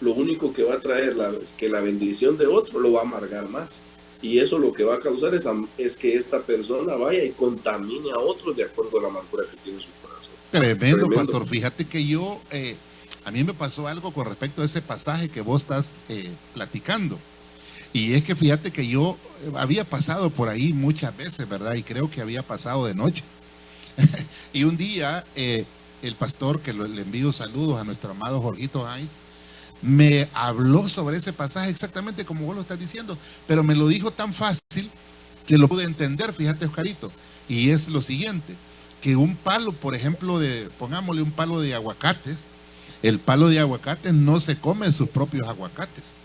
lo único que va a traer que la bendición de otro lo va a amargar más. Y eso lo que va a causar es que esta persona vaya y contamine a otros de acuerdo a la amargura que tiene en su corazón. Tremendo, pastor. Fíjate que a mí me pasó algo con respecto a ese pasaje que vos estás platicando. Y es que fíjate que yo había pasado por ahí muchas veces, ¿verdad? Y creo que había pasado de noche. Y un día el pastor, que le envío saludos a nuestro amado Jorgito Hines, me habló sobre ese pasaje exactamente como vos lo estás diciendo, pero me lo dijo tan fácil que lo pude entender, fíjate, Oscarito. Y es lo siguiente, que un palo, por ejemplo, pongámosle un palo de aguacates, el palo de aguacates no se come sus propios aguacates,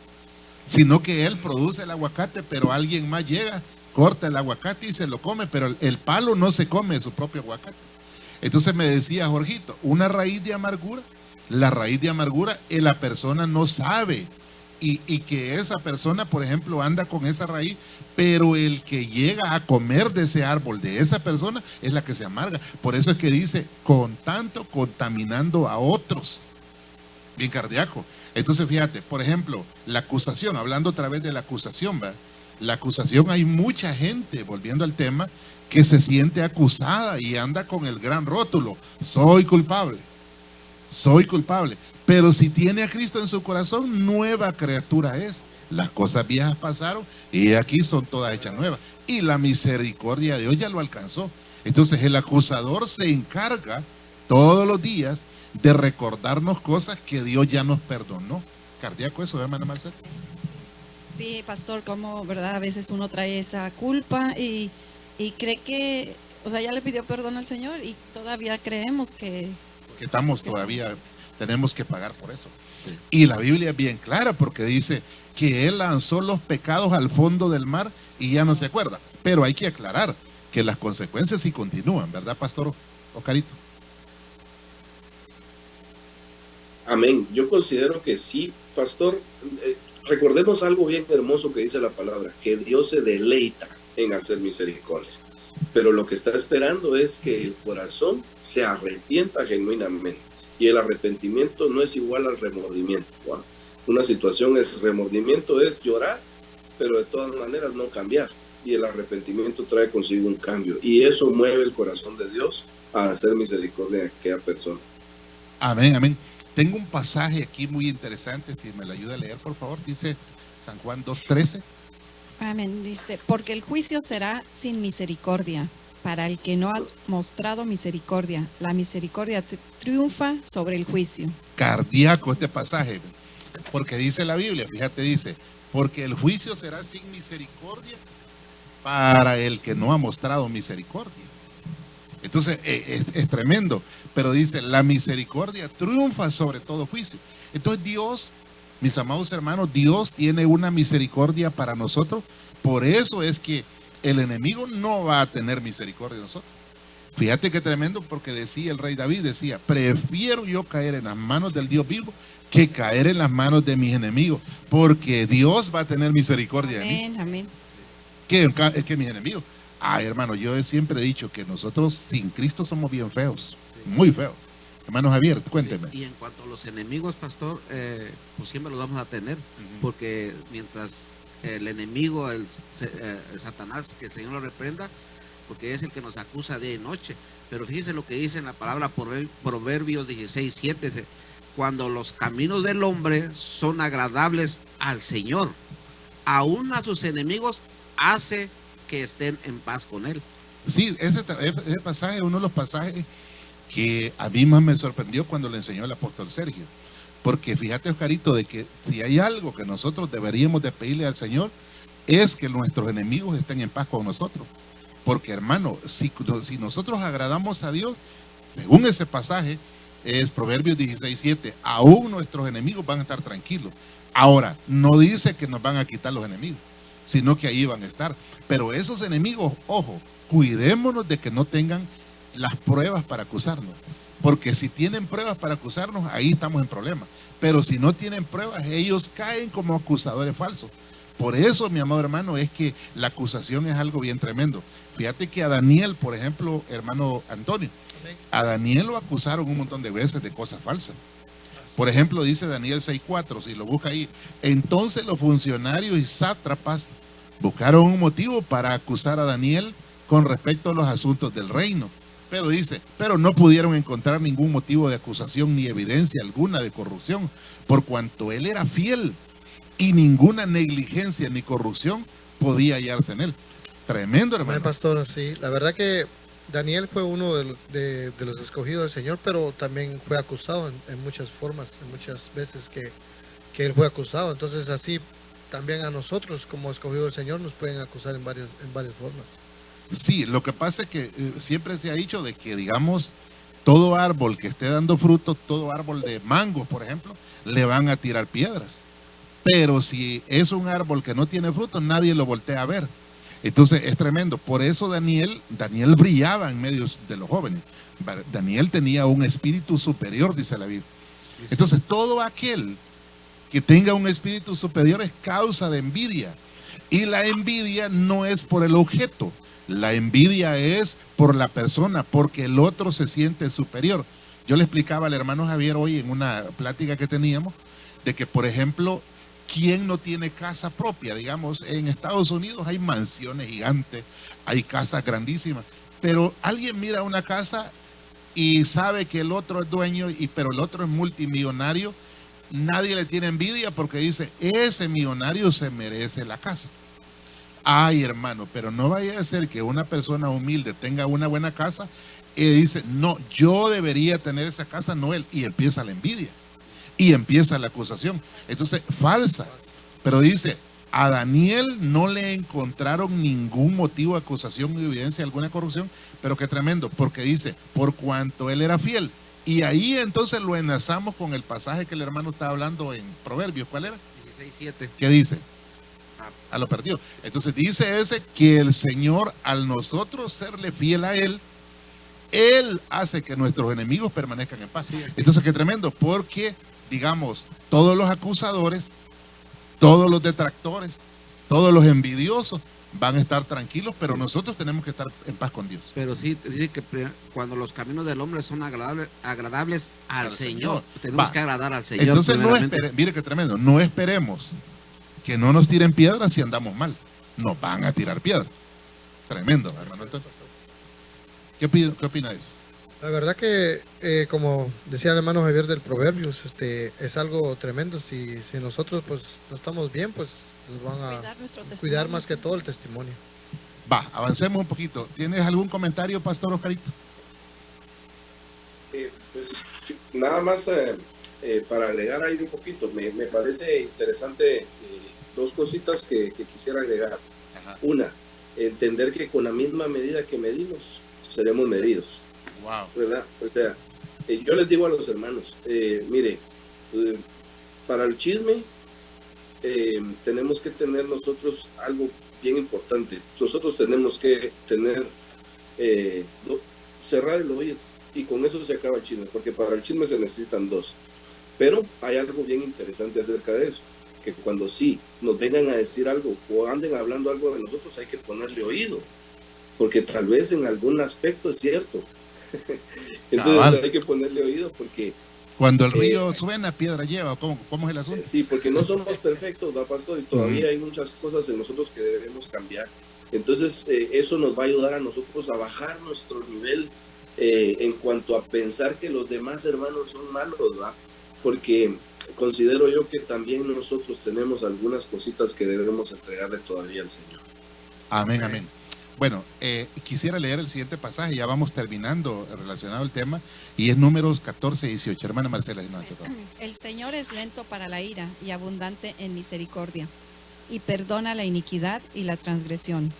sino que él produce el aguacate, pero alguien más llega, corta el aguacate y se lo come, pero el palo no se come su propio aguacate. Entonces me decía Jorgito, una raíz de amargura, la raíz de amargura, la persona no sabe, y que esa persona, por ejemplo, anda con esa raíz, pero el que llega a comer de ese árbol, de esa persona, es la que se amarga. Por eso es que dice, con tanto contaminando a otros. Bien cardíaco. Entonces fíjate, por ejemplo, la acusación, hablando otra vez de la acusación, ¿verdad? La acusación, hay mucha gente, volviendo al tema, que se siente acusada y anda con el gran rótulo, soy culpable, pero si tiene a Cristo en su corazón, nueva criatura es. Las cosas viejas pasaron y aquí son todas hechas nuevas, y la misericordia de Dios ya lo alcanzó. Entonces el acusador se encarga todos los días de recordarnos cosas que Dios ya nos perdonó. Cardíaco eso, hermana Marcela. Sí, pastor, como, ¿verdad? A veces uno trae esa culpa y cree que, o sea, ya le pidió perdón al Señor y todavía creemos que todavía tenemos que pagar por eso. Sí. Y la Biblia es bien clara porque dice que Él lanzó los pecados al fondo del mar y ya no se acuerda. Pero hay que aclarar que las consecuencias sí continúan, ¿verdad, pastor Oscarito? Amén. Yo considero que sí, pastor. Recordemos algo bien hermoso que dice la palabra, que Dios se deleita en hacer misericordia. pero lo que está esperando es que el corazón se arrepienta genuinamente. Y el arrepentimiento no es igual al remordimiento. ¿Va? Una situación es remordimiento, es llorar, pero de todas maneras no cambiar. Y el arrepentimiento trae consigo un cambio. Y eso mueve el corazón de Dios a hacer misericordia a aquella persona. Amén, amén. Tengo un pasaje aquí muy interesante, si me lo ayuda a leer, por favor. Dice San Juan 2:13. Amén. Dice, porque el juicio será sin misericordia para el que no ha mostrado misericordia. La misericordia triunfa sobre el juicio. Cardíaco este pasaje, porque dice la Biblia, fíjate, dice, porque el juicio será sin misericordia para el que no ha mostrado misericordia. Entonces es tremendo, pero dice, la misericordia triunfa sobre todo juicio. Entonces Dios, mis amados hermanos, Dios tiene una misericordia para nosotros. Por eso es que el enemigo no va a tener misericordia de nosotros. Fíjate qué tremendo, porque decía el rey David, decía, prefiero yo caer en las manos del Dios vivo que caer en las manos de mis enemigos, porque Dios va a tener misericordia de mí. Amén, amén. Que mis enemigos. Ay, hermano, yo siempre he dicho que nosotros sin Cristo somos bien feos, muy feos. Hermano Javier, cuénteme. Y en cuanto a los enemigos, pastor, pues siempre los vamos a tener, porque mientras el enemigo, el Satanás, que el Señor lo reprenda, porque es el que nos acusa día y noche. Pero fíjese lo que dice en la palabra Proverbios 16:7, cuando los caminos del hombre son agradables al Señor, aún a sus enemigos hace que estén en paz con él. Sí, ese pasaje es uno de los pasajes que a mí más me sorprendió cuando le enseñó el apóstol Sergio. Porque fíjate, Oscarito, de que si hay algo que nosotros deberíamos de pedirle al Señor, es que nuestros enemigos estén en paz con nosotros. Porque, hermano, si nosotros agradamos a Dios, según ese pasaje, es Proverbios 16:7, aún nuestros enemigos van a estar tranquilos. Ahora, no dice que nos van a quitar los enemigos, sino que ahí van a estar. Pero esos enemigos, ojo, cuidémonos de que no tengan las pruebas para acusarnos. Porque si tienen pruebas para acusarnos, ahí estamos en problemas. Pero si no tienen pruebas, ellos caen como acusadores falsos. Por eso, mi amado hermano, es que la acusación es algo bien tremendo. Fíjate que a Daniel, por ejemplo, hermano Antonio, a Daniel lo acusaron un montón de veces de cosas falsas. Por ejemplo, dice Daniel 6:4, si lo busca ahí. Entonces los funcionarios y sátrapas buscaron un motivo para acusar a Daniel con respecto a los asuntos del reino. Pero dice, pero no pudieron encontrar ningún motivo de acusación ni evidencia alguna de corrupción, por cuanto él era fiel y ninguna negligencia ni corrupción podía hallarse en él. Tremendo, hermano. Amén, pastor, sí. La verdad que Daniel fue uno de los escogidos del Señor, pero también fue acusado en muchas formas, en muchas veces que él fue acusado. Entonces así también a nosotros como escogidos del Señor nos pueden acusar en varias formas. Sí, lo que pasa es que siempre se ha dicho de que, digamos, todo árbol que esté dando fruto, todo árbol de mango, por ejemplo, le van a tirar piedras. Pero si es un árbol que no tiene fruto, nadie lo voltea a ver. Entonces es tremendo. Por eso Daniel brillaba en medio de los jóvenes. Daniel tenía un espíritu superior, dice la Biblia. Entonces todo aquel que tenga un espíritu superior es causa de envidia. Y la envidia no es por el objeto. La envidia es por la persona, porque el otro se siente superior. Yo le explicaba al hermano Javier hoy en una plática que teníamos, de que, por ejemplo, ¿quién no tiene casa propia? Digamos, en Estados Unidos hay mansiones gigantes, hay casas grandísimas, pero alguien mira una casa y sabe que el otro es dueño, pero el otro es multimillonario. Nadie le tiene envidia porque dice, ese millonario se merece la casa. Ay, hermano, pero no vaya a ser que una persona humilde tenga una buena casa y dice, no, yo debería tener esa casa, no él, y empieza la envidia y empieza la acusación. Entonces, falsa. Pero dice, a Daniel no le encontraron ningún motivo de acusación ni evidencia de alguna corrupción, pero qué tremendo, porque dice, por cuanto él era fiel. Y ahí entonces lo enlazamos con el pasaje que el hermano está hablando en Proverbios. ¿Cuál era? 16:7. ¿Qué dice? A lo perdido. Entonces dice ese que el Señor, al nosotros serle fiel a Él, Él hace que nuestros enemigos permanezcan en paz. Entonces qué tremendo, porque digamos, todos los acusadores, todos los detractores, todos los envidiosos, van a estar tranquilos, pero nosotros tenemos que estar en paz con Dios. Pero sí, dice que cuando los caminos del hombre son agradables al Señor, tenemos que agradar al Señor. Entonces mire qué tremendo, no esperemos que no nos tiren piedras si andamos mal. Nos van a tirar piedras. Tremendo, hermano Antonio. ¿Qué opina de eso? La verdad que, como decía el hermano Javier del Proverbios, es algo tremendo. Si nosotros pues no estamos bien, pues nos van a cuidar más que todo el testimonio. Va, avancemos un poquito. ¿Tienes algún comentario, Pastor Oscarito? Pues nada más para agregar ahí un poquito, me parece interesante dos cositas que quisiera agregar. Ajá. Una, entender que con la misma medida que medimos, seremos medidos. Wow. ¿Verdad? O sea, yo les digo a los hermanos, mire, para el chisme tenemos que tener nosotros algo bien importante. Nosotros tenemos que tener, cerrar el oído, y con eso se acaba el chisme, porque para el chisme se necesitan dos. Pero hay algo bien interesante acerca de eso, que cuando sí nos vengan a decir algo o anden hablando algo de nosotros, hay que ponerle oído, porque tal vez en algún aspecto es cierto. Entonces hay que ponerle oído, porque cuando el río suena, piedra lleva. ¿Cómo es el asunto? Sí, porque no somos perfectos, ¿verdad, pastor? Y todavía hay muchas cosas en nosotros que debemos cambiar. Entonces eso nos va a ayudar a nosotros a bajar nuestro nivel en cuanto a pensar que los demás hermanos son malos, ¿verdad? Porque considero yo que también nosotros tenemos algunas cositas que debemos entregarle todavía al Señor. Amén, amén. Bueno, quisiera leer el siguiente pasaje, ya vamos terminando relacionado al tema, y es Números 14 y 18. Hermana Marcela, no hace todo. El Señor es lento para la ira y abundante en misericordia, y perdona la iniquidad y la transgresión,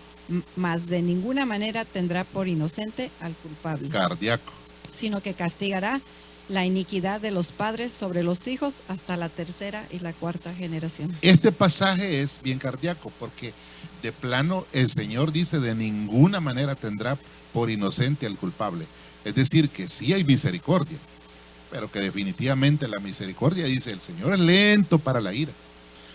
mas de ninguna manera tendrá por inocente al culpable. Cardíaco. Sino que castigará la iniquidad de los padres sobre los hijos hasta la tercera y la cuarta generación. Este pasaje es bien cardíaco porque de plano el Señor dice de ninguna manera tendrá por inocente al culpable. Es decir, que sí hay misericordia, pero que definitivamente la misericordia, dice el Señor, es lento para la ira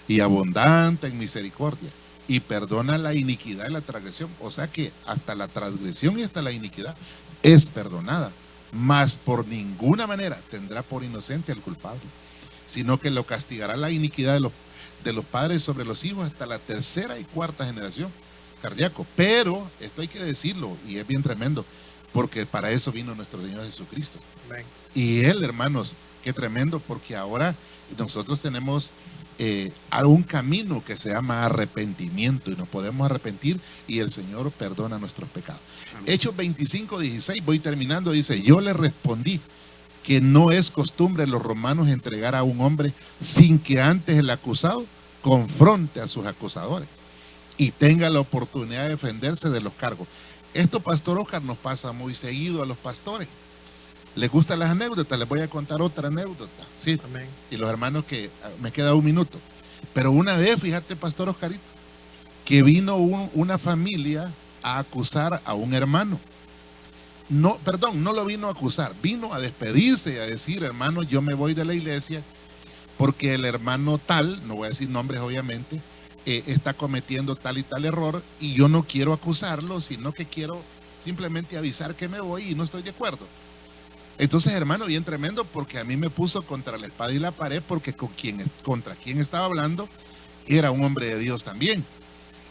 y abundante en misericordia y perdona la iniquidad y la transgresión. O sea que hasta la transgresión y hasta la iniquidad es perdonada, mas por ninguna manera tendrá por inocente al culpable, sino que lo castigará la iniquidad de los padres sobre los hijos hasta la tercera y cuarta generación. Cardíaco. Pero esto hay que decirlo, y es bien tremendo, porque para eso vino nuestro Señor Jesucristo. Amén. Y Él, hermanos, qué tremendo, porque ahora nosotros tenemos un camino que se llama arrepentimiento, y nos podemos arrepentir y el Señor perdona nuestros pecados. Amén. Hechos 25:16, voy terminando, dice: yo le respondí que no es costumbre de los romanos entregar a un hombre sin que antes el acusado confronte a sus acusadores y tenga la oportunidad de defenderse de los cargos. Esto, Pastor Oscar, nos pasa muy seguido a los pastores. ¿Les gustan las anécdotas? Les voy a contar otra anécdota. Sí. Amén. Y los hermanos que me queda un minuto. Pero una vez, fíjate, Pastor Oscarito, que vino una familia a acusar a un hermano. No, perdón, no lo vino a acusar, vino a despedirse y a decir: hermano, yo me voy de la iglesia porque el hermano tal, no voy a decir nombres obviamente, está cometiendo tal y tal error, y yo no quiero acusarlo, sino que quiero simplemente avisar que me voy y no estoy de acuerdo. Entonces, hermano, bien tremendo, porque a mí me puso contra la espada y la pared, porque contra quien estaba hablando era un hombre de Dios también.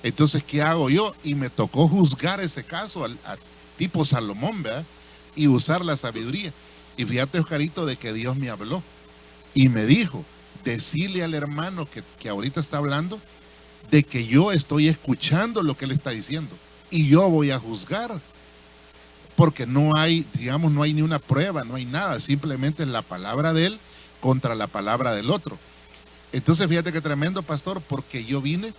Entonces, ¿qué hago yo? Y me tocó juzgar ese caso a tipo Salomón, ¿verdad? Y usar la sabiduría. Y fíjate, Oscarito, de que Dios me habló y me dijo: decirle al hermano que ahorita está hablando, de que yo estoy escuchando lo que él está diciendo y yo voy a juzgar, porque no hay, digamos, no hay ni una prueba, no hay nada, simplemente es la palabra de él contra la palabra del otro. Entonces, fíjate que tremendo, pastor, porque yo vine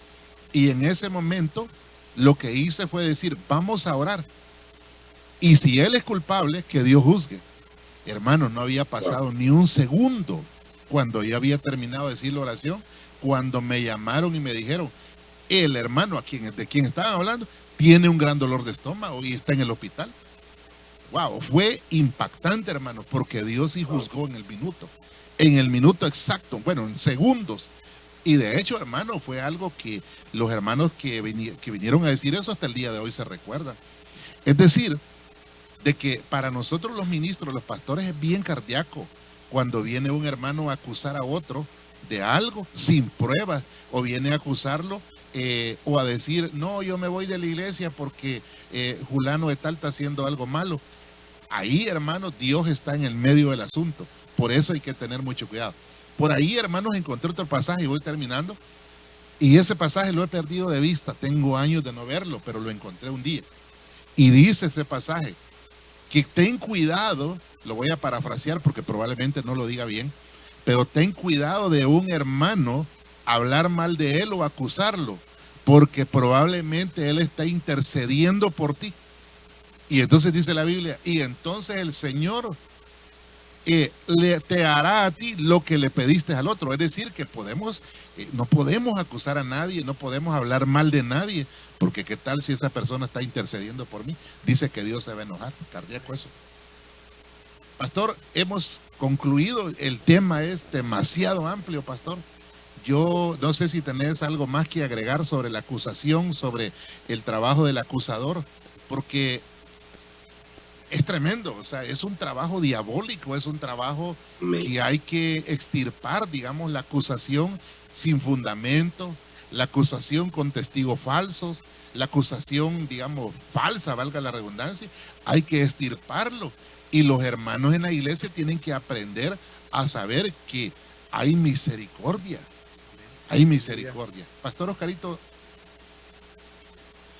y en ese momento lo que hice fue decir: vamos a orar, y si él es culpable, que Dios juzgue. Hermano, no había pasado ni un segundo cuando yo había terminado de decir la oración, cuando me llamaron y me dijeron: el hermano de quien estaban hablando tiene un gran dolor de estómago y está en el hospital. Wow, fue impactante, hermano, porque Dios sí juzgó en el minuto exacto, bueno, en segundos. Y de hecho, hermano, fue algo que los hermanos que vinieron a decir eso hasta el día de hoy se recuerdan. Es decir, de que para nosotros los ministros, los pastores, es bien cardíaco cuando viene un hermano a acusar a otro de algo sin pruebas, o viene a acusarlo o a decir, no, yo me voy de la iglesia porque fulano de tal está haciendo algo malo. Ahí, hermanos, Dios está en el medio del asunto. Por eso hay que tener mucho cuidado. Por ahí, hermanos, encontré otro pasaje y voy terminando. Y ese pasaje lo he perdido de vista. Tengo años de no verlo, pero lo encontré un día. Y dice ese pasaje que ten cuidado, lo voy a parafrasear porque probablemente no lo diga bien, pero ten cuidado de un hermano hablar mal de él o acusarlo, porque probablemente él está intercediendo por ti. Y entonces dice la Biblia, y entonces el Señor te hará a ti lo que le pediste al otro. Es decir, que no podemos acusar a nadie, no podemos hablar mal de nadie, porque qué tal si esa persona está intercediendo por mí. Dice que Dios se va a enojar. Cardíaco eso. Pastor, hemos concluido. El tema es demasiado amplio, pastor. Yo no sé si tenés algo más que agregar sobre la acusación, sobre el trabajo del acusador, porque es tremendo, o sea, es un trabajo diabólico, es un trabajo que hay que extirpar, digamos, la acusación sin fundamento, la acusación con testigos falsos, la acusación, digamos, falsa, valga la redundancia, hay que extirparlo. Y los hermanos en la iglesia tienen que aprender a saber que hay misericordia. Hay misericordia. Pastor Oscarito.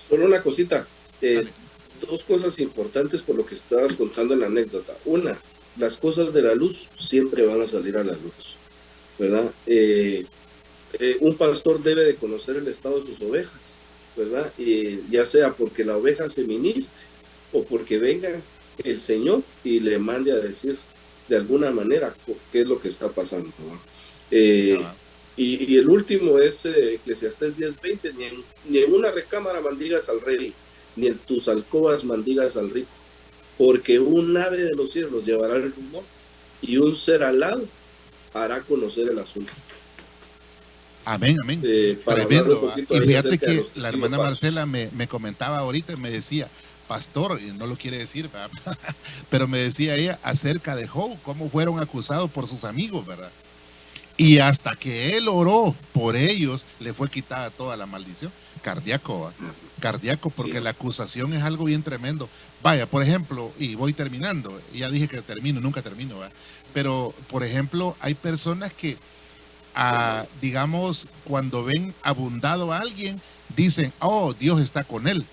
Solo una cosita. Dos cosas importantes por lo que estabas contando en la anécdota. Una, las cosas de la luz siempre van a salir a la luz, ¿verdad? Un pastor debe de conocer el estado de sus ovejas, ¿verdad? Ya sea porque la oveja se ministre o porque venga el Señor y le mande a decir de alguna manera qué es lo que está pasando, ¿no? Y el último es Eclesiastés 10:20, ni en una recámara maldigas al rey, ni en tus alcobas maldigas al rico, porque un ave de los cielos llevará el rumor y un ser alado hará conocer el asunto. Amén, amén. Tremendo. Y fíjate que la hermana Marcela me comentaba ahorita y me decía, pastor, y no lo quiere decir, ¿verdad? Pero me decía ella acerca de Job, cómo fueron acusados por sus amigos, ¿verdad? Y hasta que él oró por ellos, le fue quitada toda la maldición. Cardíaco, cardíaco, porque sí, la acusación es algo bien tremendo. Vaya, por ejemplo, y voy terminando, ya dije que termino, nunca termino, ¿verdad? Pero, por ejemplo, hay personas que, digamos, cuando ven abundado a alguien, dicen, oh, Dios está con él.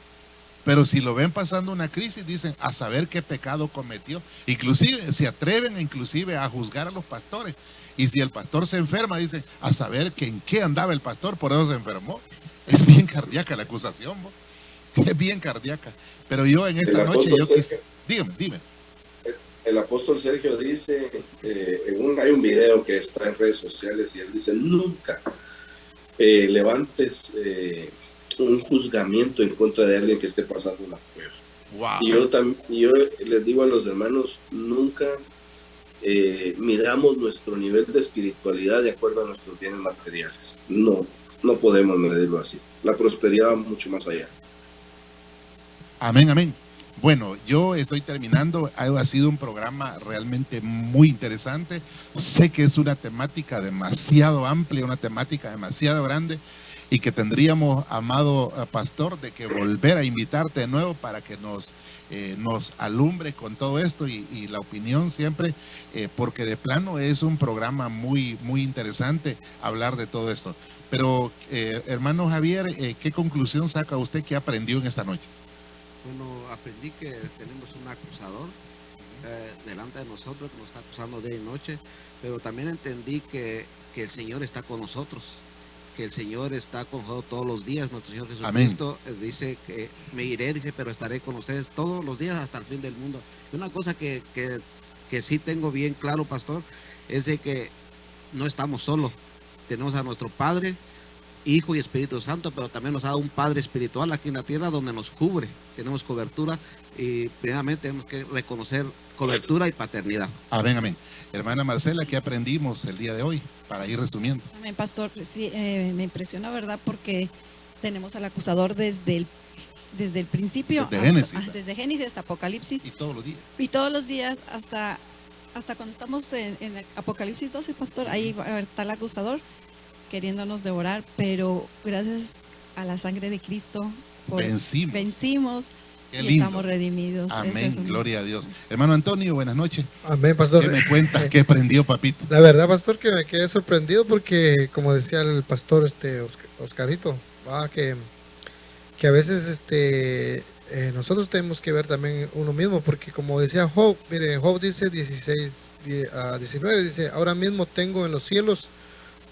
Pero si lo ven pasando una crisis, dicen, a saber qué pecado cometió. Inclusive, se atreven inclusive a juzgar a los pastores. Y si el pastor se enferma, dicen, a saber que en qué andaba el pastor, por eso se enfermó. Es bien cardíaca la acusación, ¿no? Es bien cardíaca. Pero yo en esta noche, yo quise... Dime. El apóstol Sergio dice, hay un video que está en redes sociales y él dice, nunca levantes un juzgamiento en contra de alguien que esté pasando una prueba. Wow. Y yo les digo a los hermanos, nunca midamos nuestro nivel de espiritualidad de acuerdo a nuestros bienes materiales. No podemos medirlo así. La prosperidad va mucho más allá. Amén, amén. Bueno, yo estoy terminando. Ha sido un programa realmente muy interesante. Sé que es una temática demasiado amplia, una temática demasiado grande, y que tendríamos, amado pastor, de que volver a invitarte de nuevo para que nos alumbre con todo esto y la opinión siempre, porque de plano es un programa muy, muy interesante hablar de todo esto. Pero, hermano Javier, ¿qué conclusión saca usted que aprendió en esta noche? Bueno, aprendí que tenemos un acusador delante de nosotros que nos está acusando día y noche, pero también entendí que el Señor está con nosotros, que el Señor está con nosotros todos los días. Nuestro Señor Jesucristo dice que me iré, dice, pero estaré con ustedes todos los días hasta el fin del mundo. Y una cosa que sí tengo bien claro, pastor, es de que no estamos solos. Tenemos a nuestro Padre, Hijo y Espíritu Santo, pero también nos ha dado un Padre espiritual aquí en la tierra donde nos cubre, tenemos cobertura y primeramente tenemos que reconocer cobertura y paternidad. Amén, amén. Hermana Marcela, ¿qué aprendimos el día de hoy? Para ir resumiendo. Amén, pastor. Sí, me impresiona, ¿verdad? Porque tenemos al acusador desde el principio. Desde Génesis. Desde Génesis hasta Apocalipsis. Y todos los días. Y todos los días hasta cuando estamos en Apocalipsis 12, pastor, ahí está el acusador queriéndonos devorar, pero gracias a la sangre de Cristo vencimos Qué y lindo. estamos redimidos. Amén, gloria a Dios. Hermano Antonio, buenas noches. Amén, pastor. ¿Qué me cuentas? ¿Qué aprendió, papito? La verdad, pastor, que me quedé sorprendido porque, como decía el pastor Oscarito, que a veces nosotros tenemos que ver también uno mismo, porque como decía Job, miren, Job dice 16-19, dice, ahora mismo tengo en los cielos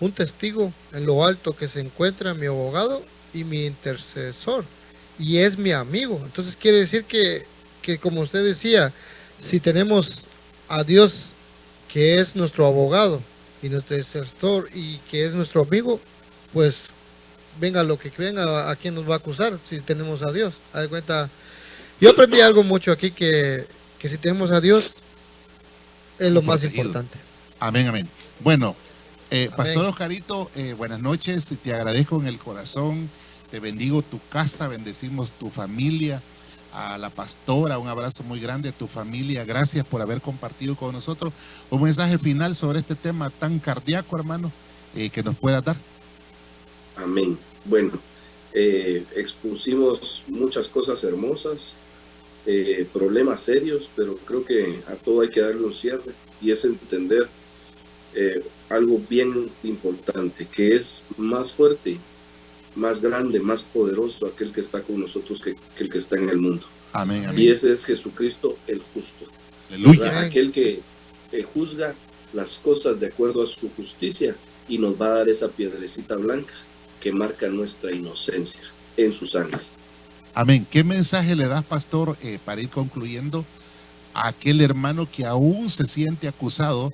un testigo en lo alto que se encuentra mi abogado y mi intercesor, y es mi amigo. Entonces quiere decir que como usted decía, si tenemos a Dios que es nuestro abogado y nuestro intercesor y que es nuestro amigo, pues venga lo que venga, ¿a quién nos va a acusar si tenemos a Dios? Haz de cuenta, yo aprendí algo mucho aquí, que si tenemos a Dios es lo más importante. Amén, amén. Bueno, Amén. Pastor Oscarito, buenas noches, te agradezco en el corazón, te bendigo tu casa, bendecimos tu familia, a la pastora, un abrazo muy grande a tu familia, gracias por haber compartido con nosotros. Un mensaje final sobre este tema tan cardíaco, hermano, que nos pueda dar. Amén. Bueno, expusimos muchas cosas hermosas, problemas serios, pero creo que a todo hay que darle un cierre, y es entender algo bien importante, que es más fuerte, más grande, más poderoso aquel que está con nosotros que el que está en el mundo. Amén, amén. Y ese es Jesucristo el justo. Aleluya. Aquel que juzga las cosas de acuerdo a su justicia y nos va a dar esa piedrecita blanca que marca nuestra inocencia en su sangre. Amén. ¿Qué mensaje le das, pastor, para ir concluyendo, a aquel hermano que aún se siente acusado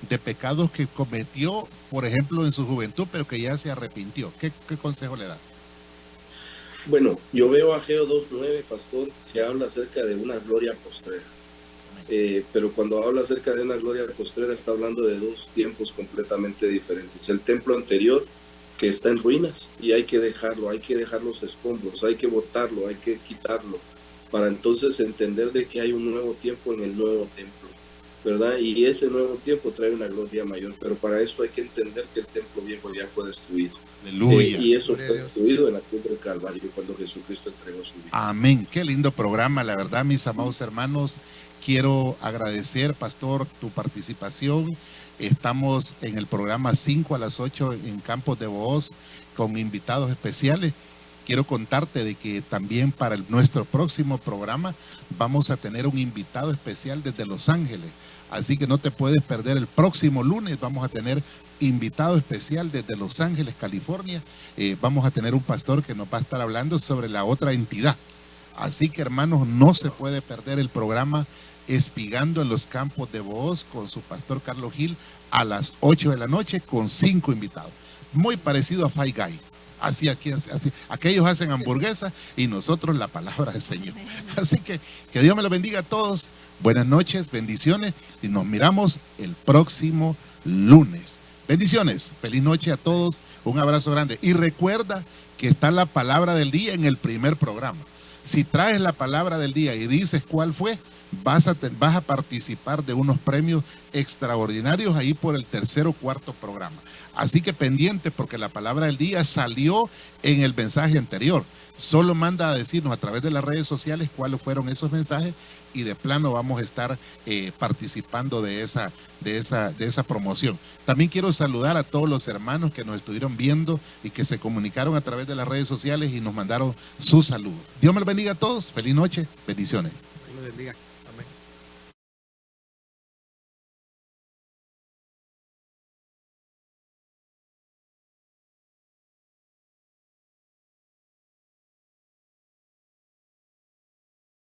de pecados que cometió, por ejemplo, en su juventud, pero que ya se arrepintió? ¿Qué consejo le das? Bueno, yo veo a Ageo 2:9, pastor, que habla acerca de una gloria postrera. Pero cuando habla acerca de una gloria postrera, está hablando de dos tiempos completamente diferentes. El templo anterior, que está en ruinas, y hay que dejarlo, hay que dejar los escombros, hay que botarlo, hay que quitarlo, para entonces entender de que hay un nuevo tiempo en el nuevo templo, ¿verdad? Y ese nuevo tiempo trae una gloria mayor, pero para eso hay que entender que el templo viejo ya fue destruido. Aleluya. Y eso fue destruido en la cruz del Calvario, cuando Jesucristo entregó su vida. Amén. Qué lindo programa, la verdad, mis amados hermanos. Quiero agradecer, pastor, tu participación. Estamos en el programa 5 a las 8 en Campos de Bohós con invitados especiales. Quiero contarte de que también para nuestro próximo programa vamos a tener un invitado especial desde Los Ángeles. Así que no te puedes perder el próximo lunes. Vamos a tener invitado especial desde Los Ángeles, California. Vamos a tener un pastor que nos va a estar hablando sobre la otra entidad. Así que, hermanos, no se puede perder el programa Espigando en los Campos de Bohós con su pastor Carlos Gil a las 8 de la noche con 5 invitados. Muy parecido a Five Guy. Así, aquellos hacen hamburguesas y nosotros la palabra del Señor. Así que Dios me lo bendiga a todos. Buenas noches, bendiciones, y nos miramos el próximo lunes. Bendiciones, feliz noche a todos, un abrazo grande. Y recuerda que está la palabra del día en el primer programa. Si traes la palabra del día y dices cuál fue, vas a participar de unos premios extraordinarios ahí por el tercer o cuarto programa. Así que pendiente, porque la palabra del día salió en el mensaje anterior. Solo manda a decirnos a través de las redes sociales cuáles fueron esos mensajes y de plano vamos a estar participando de esa promoción. También quiero saludar a todos los hermanos que nos estuvieron viendo y que se comunicaron a través de las redes sociales y nos mandaron sus saludos. Dios me los bendiga a todos. Feliz noche. Bendiciones. Dios los bendiga.